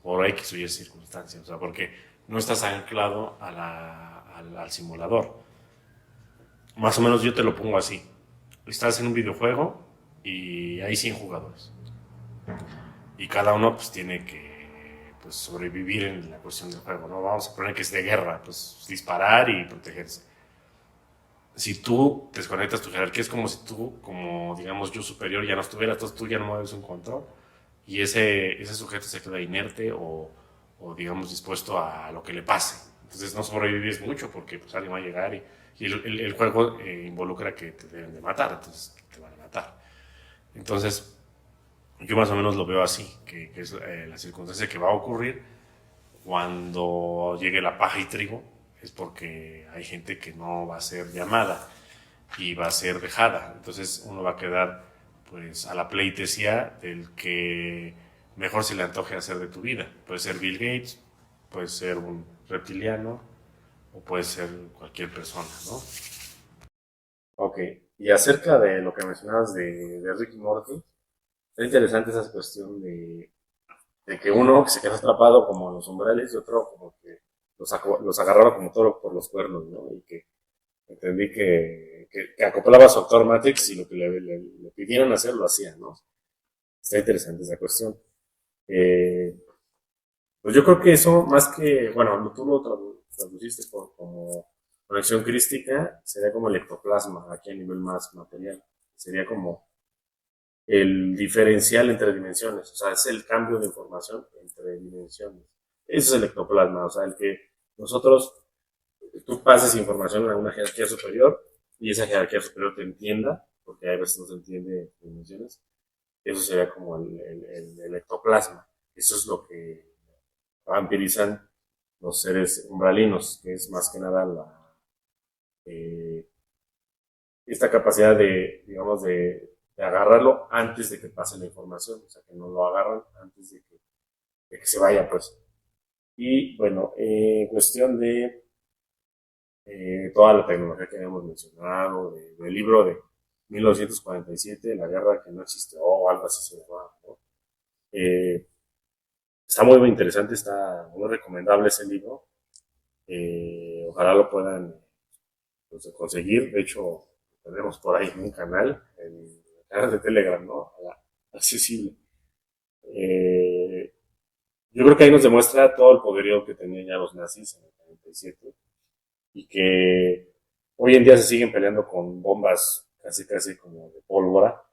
B: por X o Y circunstancias, o sea, porque no estás anclado al simulador. Más o menos yo te lo pongo así. Estás en un videojuego y hay 100 jugadores. Y cada uno pues tiene que pues, sobrevivir en la cuestión del juego, ¿no? Vamos a poner que es de guerra, pues disparar y protegerse. Si tú desconectas tu jerarquía, es como si tú, como digamos yo superior, ya no estuvieras, entonces tú ya no mueves un control y ese sujeto se queda inerte o digamos dispuesto a lo que le pase. Entonces no sobrevives mucho porque pues alguien va a llegar y el juego involucra que te deben de matar, entonces te van a matar. Entonces yo más o menos lo veo así, que es la circunstancia que va a ocurrir cuando llegue la paja y trigo, es porque hay gente que no va a ser llamada y va a ser dejada. Entonces uno va a quedar pues a la pleitesía del que mejor se le antoje hacer de tu vida. Puede ser Bill Gates, puede ser un reptiliano o puede ser cualquier persona, ¿no? Ok, y acerca de lo que mencionabas de Rick y Morty, es interesante esa cuestión de que uno se queda atrapado como en los umbrales y otro como que los agarraba como toro por los cuernos, ¿no? Y que entendí que acoplaba su actor Matrix y lo que le pidieron hacer lo hacía, ¿no? Está interesante esa cuestión. Eh, pues yo creo que eso, más que, bueno, tú lo traduciste como conexión crística, sería como el ectoplasma, aquí a nivel más material. Sería como el diferencial entre dimensiones, o sea, es el cambio de información entre dimensiones. Eso es el ectoplasma, o sea, el que nosotros, tú pases información a una jerarquía superior y esa jerarquía superior te entienda, porque a veces no se entiende dimensiones, eso sería como el ectoplasma. Eso es lo que vampirizan los seres umbralinos, que es más que nada eh, esta capacidad digamos, de agarrarlo antes de que pase la información, o sea, que no lo agarran antes de que se vaya, pues. Y bueno, cuestión toda la tecnología que habíamos mencionado, del libro de 1947, La guerra que no existió, o algo así se llamaba, ¿no? Eh, Está muy, muy interesante, está muy recomendable ese libro. Ojalá lo puedan, pues, conseguir. De hecho, tenemos por ahí un canal, el canal de Telegram, ¿no? Accesible. Eh, yo creo que ahí nos demuestra todo el poderío que tenían ya los nazis en el 47 y que hoy en día se siguen peleando con bombas casi casi como de pólvora,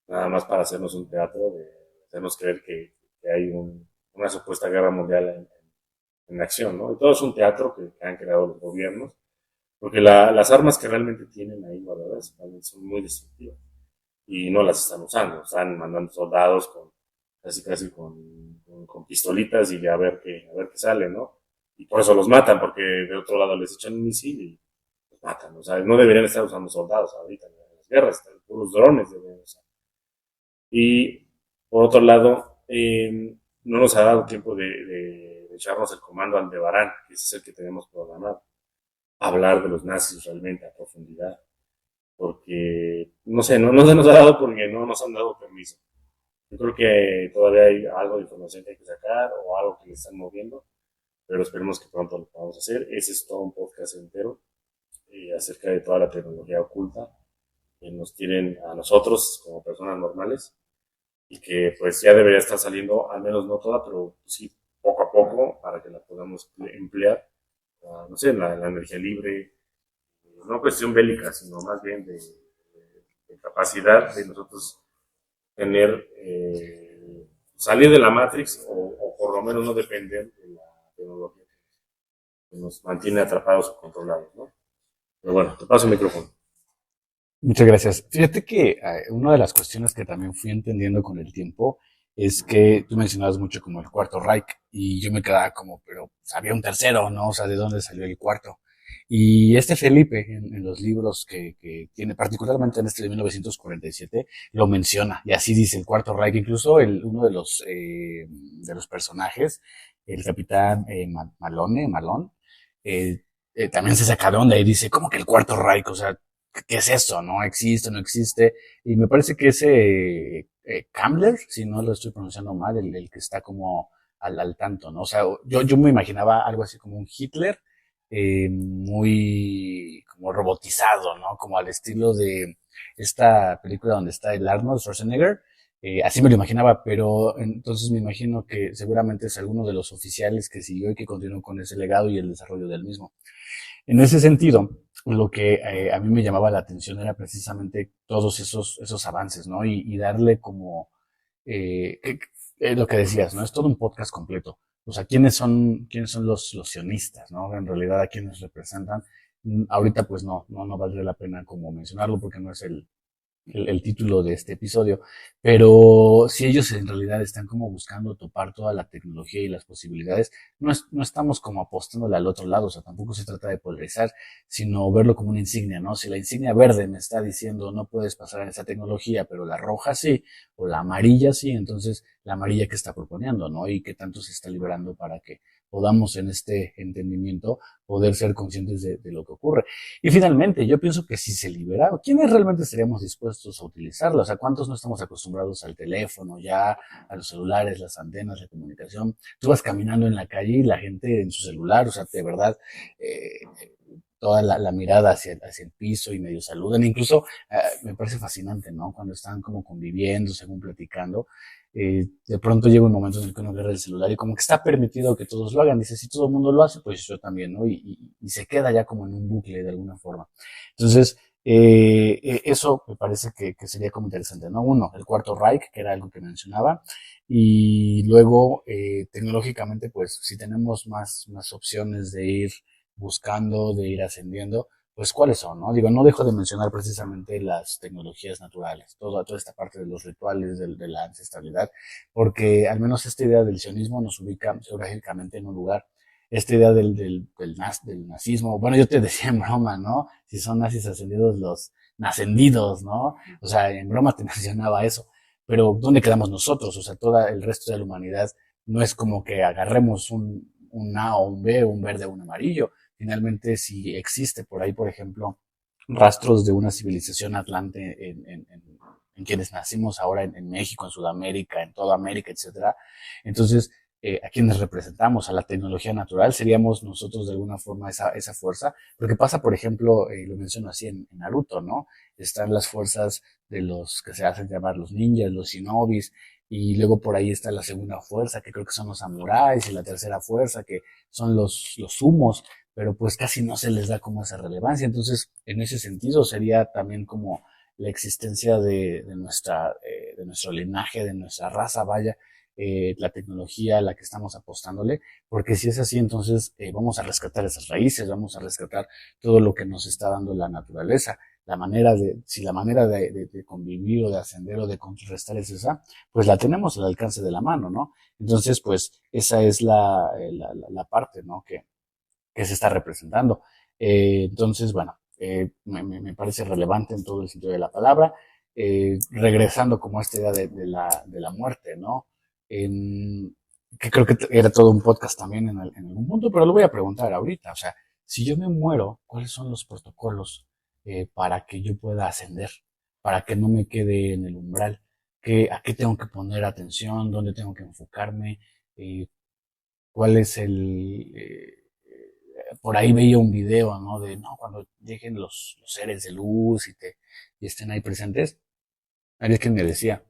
B: nada más para hacernos un teatro, de hacernos creer que hay una supuesta guerra mundial en acción, ¿no? Y todo es un teatro que han creado los gobiernos, porque las armas que realmente tienen ahí guardadas son muy destructivas y no las están usando, están mandando soldados casi casi con pistolitas y a ver qué sale, ¿no? Y por eso los matan, porque de otro lado les echan un misil y los matan. O sea, no deberían estar usando soldados ahorita en las guerras, están puros drones deberían usar. Y por otro lado, no nos ha dado tiempo de echarnos el comando Aldebarán, que ese es el que tenemos programado, hablar de los nazis realmente a profundidad, porque no sé, no se nos ha dado porque no nos han dado permiso. Yo creo que todavía hay algo de información que hay que sacar o algo que le están moviendo, pero esperemos que pronto lo podamos hacer. Ese es todo un podcast entero acerca de toda la tecnología oculta que nos tienen a nosotros como personas normales y que pues ya debería estar saliendo, al menos no toda, pero sí poco a poco para que la podamos emplear, no sé, la energía libre, no cuestión bélica, sino más bien de capacidad de nosotros tener, salir de la Matrix o por lo menos no depender de la tecnología que nos mantiene atrapados o controlados, ¿no? Pero bueno, te paso el micrófono.
A: Muchas gracias. Fíjate que una de las cuestiones que también fui entendiendo con el tiempo es que tú mencionabas mucho como el cuarto Reich y yo me quedaba como, pero había un tercero, ¿no? O sea, ¿de dónde salió el cuarto? Y este Felipe, en los libros que tiene, particularmente en este de 1947, lo menciona y así dice el cuarto Reich. Incluso uno de los personajes, el capitán Malone, también se saca de onda y dice, ¿cómo que el cuarto Reich? O sea, ¿qué es eso? ¿No existe, no existe? Y me parece que ese Kambler, si no lo estoy pronunciando mal, el que está como al tanto, ¿no? O sea, yo me imaginaba algo así como un Hitler muy como robotizado, ¿no? Como al estilo de esta película donde está el Arnold Schwarzenegger. Así me lo imaginaba, pero entonces me imagino que seguramente es alguno de los oficiales que siguió y que continuó con ese legado y el desarrollo del mismo. En ese sentido, lo que a mí me llamaba la atención era precisamente todos esos avances, ¿no? Y darle como, lo que decías, ¿no? Es todo un podcast completo. O sea, quiénes son los sionistas, ¿no? En realidad, a quiénes representan. Ahorita, pues no valdría la pena como mencionarlo porque no es el título de este episodio, pero si ellos en realidad están como buscando topar toda la tecnología y las posibilidades, no estamos como apostándole al otro lado, o sea, tampoco se trata de polarizar, sino verlo como una insignia, ¿no? Si la insignia verde me está diciendo no puedes pasar en esa tecnología, pero la roja sí, o la amarilla sí, entonces la amarilla que está proponiendo, ¿no? Y qué tanto se está liberando para que podamos en este entendimiento poder ser conscientes de lo que ocurre. Y finalmente, yo pienso que si se libera, ¿quiénes realmente estaríamos dispuestos a utilizarlo? O sea, ¿cuántos no estamos acostumbrados al teléfono ya, a los celulares, las antenas, la comunicación? Tú vas caminando en la calle y la gente en su celular, o sea, de verdad, eh, toda la mirada hacia el piso y medio saludan. Incluso me parece fascinante, ¿no? Cuando están como conviviendo, según platicando, de pronto llega un momento en el que uno agarra el celular y como que está permitido que todos lo hagan. Dice, si todo el mundo lo hace, pues yo también, ¿no? Y se queda ya como en un bucle de alguna forma. Entonces, eso me parece que sería como interesante, ¿no? Uno, el cuarto Reich, que era algo que mencionaba, y luego, tecnológicamente, pues si tenemos más opciones de ir buscando, de ir ascendiendo, pues cuáles son, ¿no? Digo, no dejo de mencionar precisamente las tecnologías naturales, toda esta parte de los rituales, de la ancestralidad, porque al menos esta idea del sionismo nos ubica geográficamente en un lugar. Esta idea del nazismo, bueno, yo te decía en broma, ¿no? Si son nazis ascendidos los nacendidos, ¿no? O sea, en broma te mencionaba eso, pero ¿dónde quedamos nosotros? O sea, todo el resto de la humanidad no es como que agarremos un A o un B, un verde o un amarillo, finalmente si existe por ahí, por ejemplo, rastros de una civilización atlante en quienes nacimos ahora en México, en Sudamérica, en toda América, etcétera. Entonces, a quienes representamos, a la tecnología natural, seríamos nosotros de alguna forma esa fuerza. Lo que pasa, por ejemplo, lo menciono así en Naruto, ¿no? Están las fuerzas de los que se hacen llamar los ninjas, los shinobis, y luego por ahí está la segunda fuerza, que creo que son los samuráis, y la tercera fuerza, que son los sumos, pero pues casi no se les da como esa relevancia. Entonces, en ese sentido, sería también como la existencia de nuestro linaje, de nuestra raza, vaya, la tecnología a la que estamos apostándole, porque si es así, entonces vamos a rescatar esas raíces, vamos a rescatar todo lo que nos está dando la naturaleza. Si la manera de convivir o de ascender o de contrarrestar es esa, pues la tenemos al alcance de la mano, ¿no? Entonces, pues esa es la parte, ¿no? Que se está representando. Entonces, bueno, me parece relevante en todo el sentido de la palabra. Regresando como a esta idea de la muerte, ¿no? Que creo que era todo un podcast también en algún punto, pero lo voy a preguntar ahorita. O sea, si yo me muero, ¿cuáles son los protocolos para que yo pueda ascender? Para que no me quede en el umbral. ¿A qué tengo que poner atención? ¿Dónde tengo que enfocarme? Eh, ¿Cuál es por ahí veía un video, ¿no? De, no, cuando lleguen los seres de luz y estén ahí presentes. Hay quien me decía,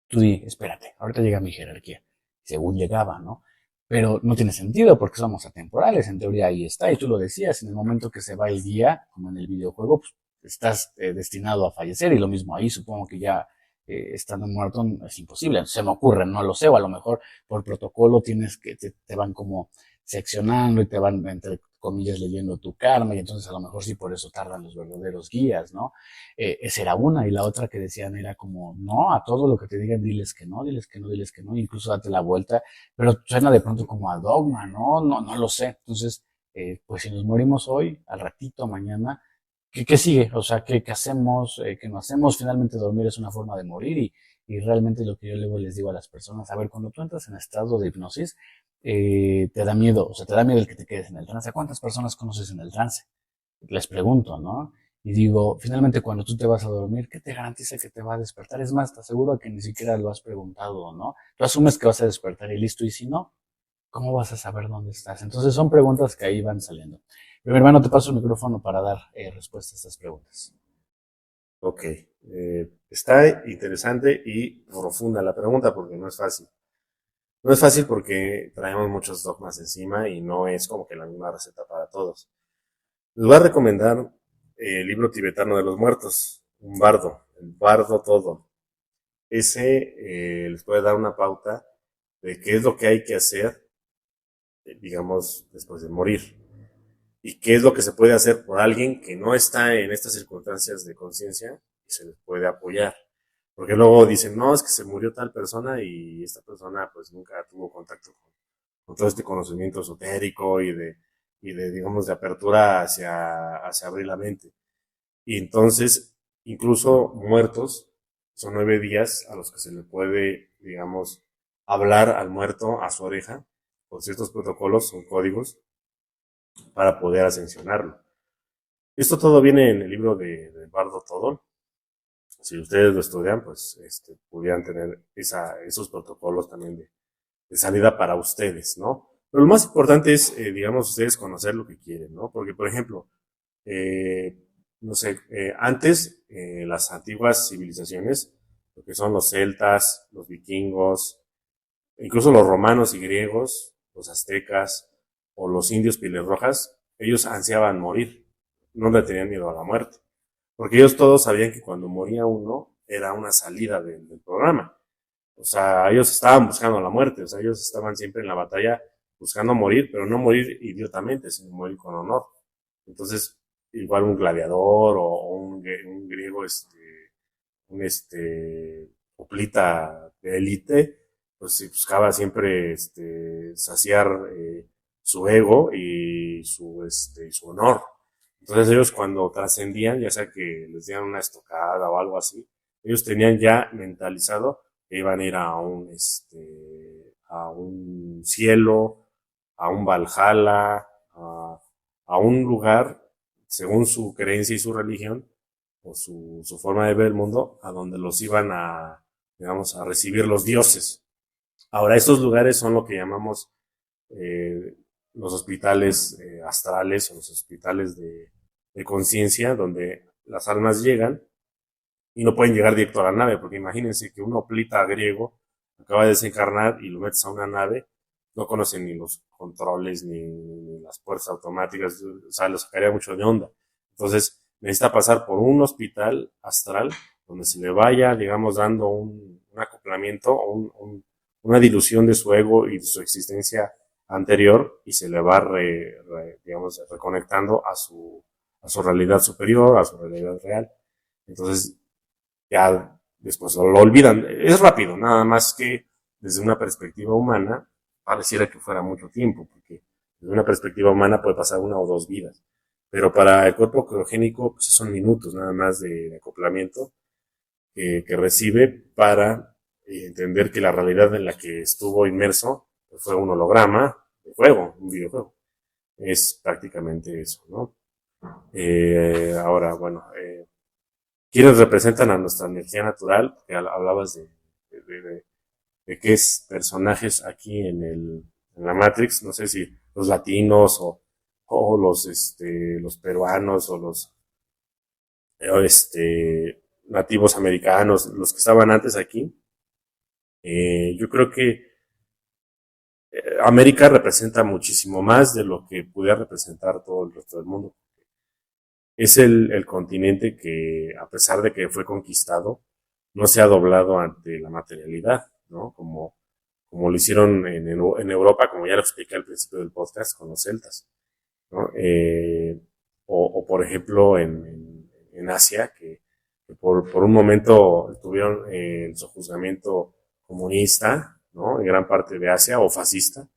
A: tú di, espérate, ahorita llega mi jerarquía. Según llegaba, ¿no? Pero no tiene sentido porque somos atemporales, en teoría ahí está, y tú lo decías, en el momento que se va el día, como en el videojuego, pues estás destinado a fallecer, y lo mismo ahí, supongo que ya estando muerto es imposible, se me ocurre, no lo sé, o a lo mejor por protocolo tienes que, te van como seccionando y te van, entre comillas, leyendo tu karma, y entonces a lo mejor sí por eso tardan los verdaderos guías, ¿no? Esa era una, y la otra que decían era como, no, a todo lo que te digan, diles que no, diles que no, diles que no, incluso date la vuelta, pero suena de pronto como a dogma, ¿no? No lo sé. Entonces, pues si nos morimos hoy, al ratito, mañana, ¿qué sigue? O sea, ¿qué hacemos? ¿Qué no hacemos? Finalmente dormir es una forma de morir, y realmente lo que yo luego les digo a las personas, a ver, cuando tú entras en estado de hipnosis, te da miedo, o sea, te da miedo el que te quedes en el trance. ¿Cuántas personas conoces en el trance? Les pregunto, ¿no? Y digo, finalmente cuando tú te vas a dormir, ¿qué te garantiza que te va a despertar? Es más, te aseguro que ni siquiera lo has preguntado, ¿no? Tú asumes que vas a despertar y listo, y si no, ¿cómo vas a saber dónde estás? Entonces son preguntas que ahí van saliendo. Pero mi hermano, te paso el micrófono para dar respuesta a estas preguntas.
B: Ok, está interesante y profunda la pregunta porque no es fácil. No es fácil porque traemos muchos dogmas encima y no es como que la misma receta para todos. Les voy a recomendar el libro tibetano de los muertos, un bardo, el bardo todo. Ese les puede dar una pauta de qué es lo que hay que hacer, digamos, después de morir. Y qué es lo que se puede hacer por alguien que no está en estas circunstancias de conciencia y se les puede apoyar. Porque luego dicen, no, es que se murió tal persona y esta persona pues nunca tuvo contacto con todo este conocimiento esotérico y de digamos, de apertura hacia abrir la mente. Y entonces, incluso muertos, son 9 días a los que se le puede, digamos, hablar al muerto a su oreja, con ciertos protocolos, son códigos, para poder ascensionarlo. Esto todo viene en el libro de Bardo Todol. Si ustedes lo estudian, pues pudieran tener esos protocolos también de salida para ustedes, ¿no? Pero lo más importante es, digamos, ustedes conocer lo que quieren, ¿no? Porque, por ejemplo, eh, no sé, antes las antiguas civilizaciones, lo que son los celtas, los vikingos, incluso los romanos y griegos, los aztecas o los indios pieles rojas, ellos ansiaban morir, no le tenían miedo a la muerte, porque ellos todos sabían que cuando moría uno era una salida del programa. O sea, ellos estaban buscando la muerte, o sea, ellos estaban siempre en la batalla buscando morir, pero no morir idiotamente, sino morir con honor. Entonces, igual un gladiador o un griego, hoplita de élite, pues se buscaba siempre saciar su ego y su honor. Entonces ellos cuando trascendían, ya sea que les dieran una estocada o algo así, ellos tenían ya mentalizado que iban a ir a un cielo, a un Valhalla, a un lugar, según su creencia y su religión, o su forma de ver el mundo, a donde los iban a, digamos, a recibir los dioses. Ahora, estos lugares son lo que llamamos eh, los hospitales astrales o los hospitales de conciencia, donde las almas llegan y no pueden llegar directo a la nave, porque imagínense que un hoplita griego acaba de desencarnar y lo metes a una nave, no conocen ni los controles ni las puertas automáticas, o sea, lo sacaría mucho de onda. Entonces, necesita pasar por un hospital astral donde se le vaya, digamos, dando un acoplamiento, una dilución de su ego y de su existencia anterior y se le va, digamos, reconectando a su realidad superior, a su realidad real. Entonces, ya después lo olvidan. Es rápido, nada más que desde una perspectiva humana pareciera que fuera mucho tiempo, porque desde una perspectiva humana puede pasar 1 o 2 vidas. Pero para el cuerpo criogénico pues son minutos nada más de acoplamiento que recibe para entender que la realidad en la que estuvo inmerso pues fue un holograma de juego, un videojuego. Es prácticamente eso, ¿no? Ahora, bueno, ¿quiénes representan a nuestra energía natural? Que hablabas de qué es personajes aquí en la Matrix, no sé si los latinos o los peruanos o los nativos americanos, los que estaban antes aquí. Yo creo que América representa muchísimo más de lo que pudiera representar todo el resto del mundo. Es el continente que, a pesar de que fue conquistado, no se ha doblado ante la materialidad, ¿no? Como lo hicieron en Europa, como ya lo expliqué al principio del podcast, con los celtas, ¿no? O por ejemplo, en Asia, que por un momento tuvieron el sojuzgamiento comunista, ¿no? En gran parte de Asia, o fascista,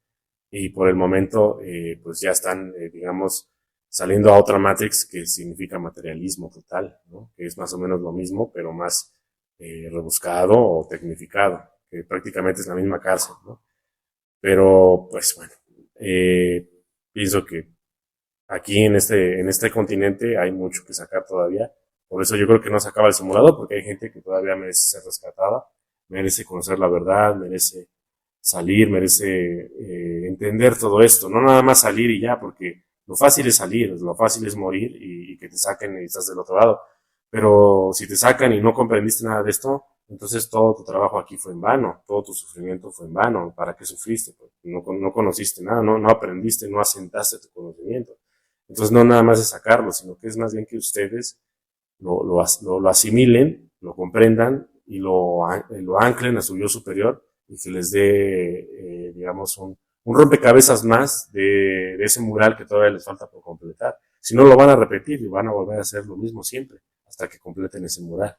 B: y por el momento, pues ya están, digamos, saliendo a otra Matrix que significa materialismo total, ¿no? Que es más o menos lo mismo, pero más rebuscado o tecnificado, que prácticamente es la misma cárcel, ¿no? Pero, pues bueno, pienso que aquí en este continente hay mucho que sacar todavía. Por eso yo creo que no se acaba el simulador, porque hay gente que todavía merece ser rescatada, merece conocer la verdad, merece salir, merece entender todo esto. No nada más salir y ya, porque lo fácil es salir, lo fácil es morir y que te saquen y estás del otro lado. Pero si te sacan y no comprendiste nada de esto, entonces todo tu trabajo aquí fue en vano, todo tu sufrimiento fue en vano. ¿Para qué sufriste? Pues no conociste nada, no aprendiste, no asentaste tu conocimiento. Entonces no nada más es sacarlo, sino que es más bien que ustedes lo asimilen, lo comprendan y lo anclen a su yo superior y que les dé, digamos, un rompecabezas más de ese mural que todavía les falta por completar. Si no, lo van a repetir y van a volver a hacer lo mismo siempre, hasta que completen ese mural,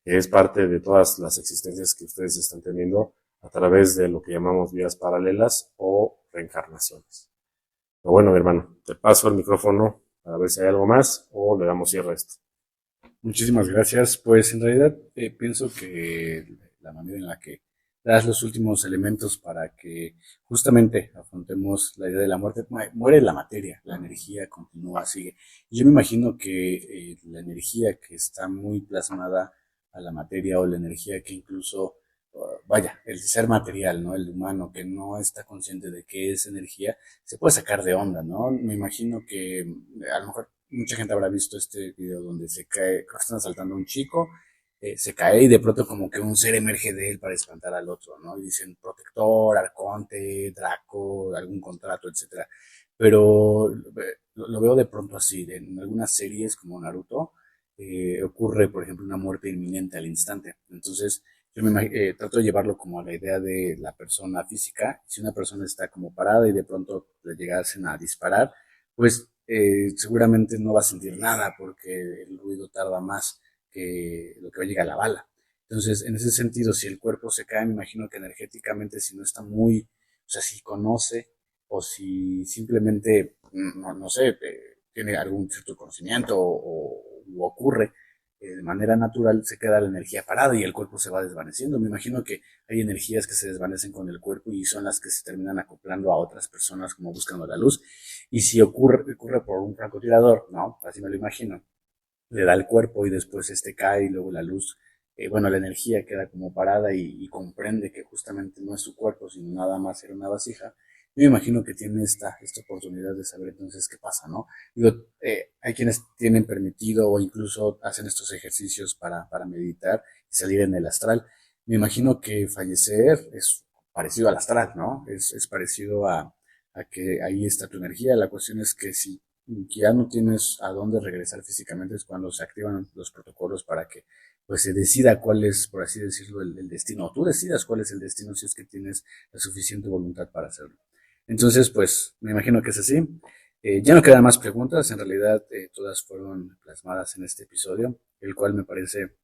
B: que es parte de todas las existencias que ustedes están teniendo a través de lo que llamamos vidas paralelas o reencarnaciones. Pero bueno, mi hermano, te paso el micrófono para ver si hay algo más o le damos cierre a esto.
A: Muchísimas gracias. Pues en realidad pienso que la manera en la que das los últimos elementos para que justamente afrontemos la idea de la muerte, muere la materia, la energía continúa, sigue. Y yo me imagino que la energía que está muy plasmada a la materia o la energía que incluso, vaya, el ser material, ¿no? El humano que no está consciente de qué es energía, se puede sacar de onda, ¿no? Me imagino que a lo mejor mucha gente habrá visto este video donde se cae, creo que están asaltando a un chico, se cae y de pronto como que un ser emerge de él para espantar al otro, ¿no? Y dicen protector, arconte, Draco, algún contrato, etcétera. Pero lo veo de pronto así, en algunas series como Naruto, ocurre, por ejemplo, una muerte inminente al instante. Entonces, yo trato de llevarlo como a la idea de la persona física. Si una persona está como parada y de pronto le llegasen a disparar, pues seguramente no va a sentir nada porque el ruido tarda más que lo que llega a la bala. Entonces, en ese sentido, si el cuerpo se cae, me imagino que energéticamente, si no está muy, o sea, si conoce o si simplemente, no sé, tiene algún cierto conocimiento o ocurre, de manera natural se queda la energía parada y el cuerpo se va desvaneciendo. Me imagino que hay energías que se desvanecen con el cuerpo y son las que se terminan acoplando a otras personas como buscando la luz. Y si ocurre por un francotirador, ¿no? Así me lo imagino, le da el cuerpo y después cae y luego la luz, la energía queda como parada y comprende que justamente no es su cuerpo, sino nada más era una vasija. Yo me imagino que tiene esta oportunidad de saber entonces qué pasa, ¿no? Digo, hay quienes tienen permitido o incluso hacen estos ejercicios para meditar y salir en el astral. Me imagino que fallecer es parecido al astral, ¿no? Es parecido a que ahí está tu energía. La cuestión es que si ya no tienes a dónde regresar físicamente es cuando se activan los protocolos para que pues se decida cuál es, por así decirlo, el destino, o tú decidas cuál es el destino si es que tienes la suficiente voluntad para hacerlo. Entonces, pues, me imagino que es así. Ya no quedan más preguntas, en realidad todas fueron plasmadas en este episodio, el cual me parece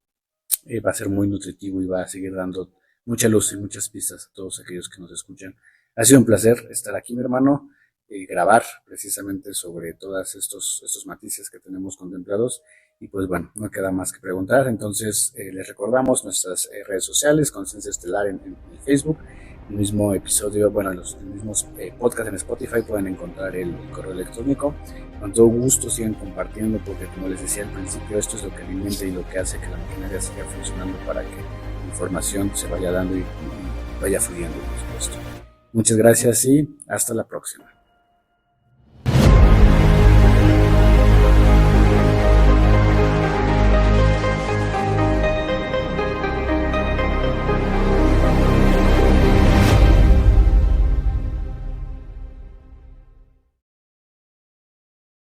A: va a ser muy nutritivo y va a seguir dando mucha luz y muchas pistas a todos aquellos que nos escuchan. Ha sido un placer estar aquí, mi hermano, y grabar precisamente sobre todos estos matices que tenemos contemplados. Y pues bueno, no queda más que preguntar. Entonces, les recordamos nuestras redes sociales, Conciencia Estelar en Facebook. El mismo episodio, los mismos podcasts en Spotify pueden encontrar el correo electrónico. Con todo gusto sigan compartiendo porque, como les decía al principio, esto es lo que alimenta y lo que hace que la maquinaria siga funcionando para que la información se vaya dando y vaya fluyendo, por supuesto. Muchas gracias y hasta la próxima.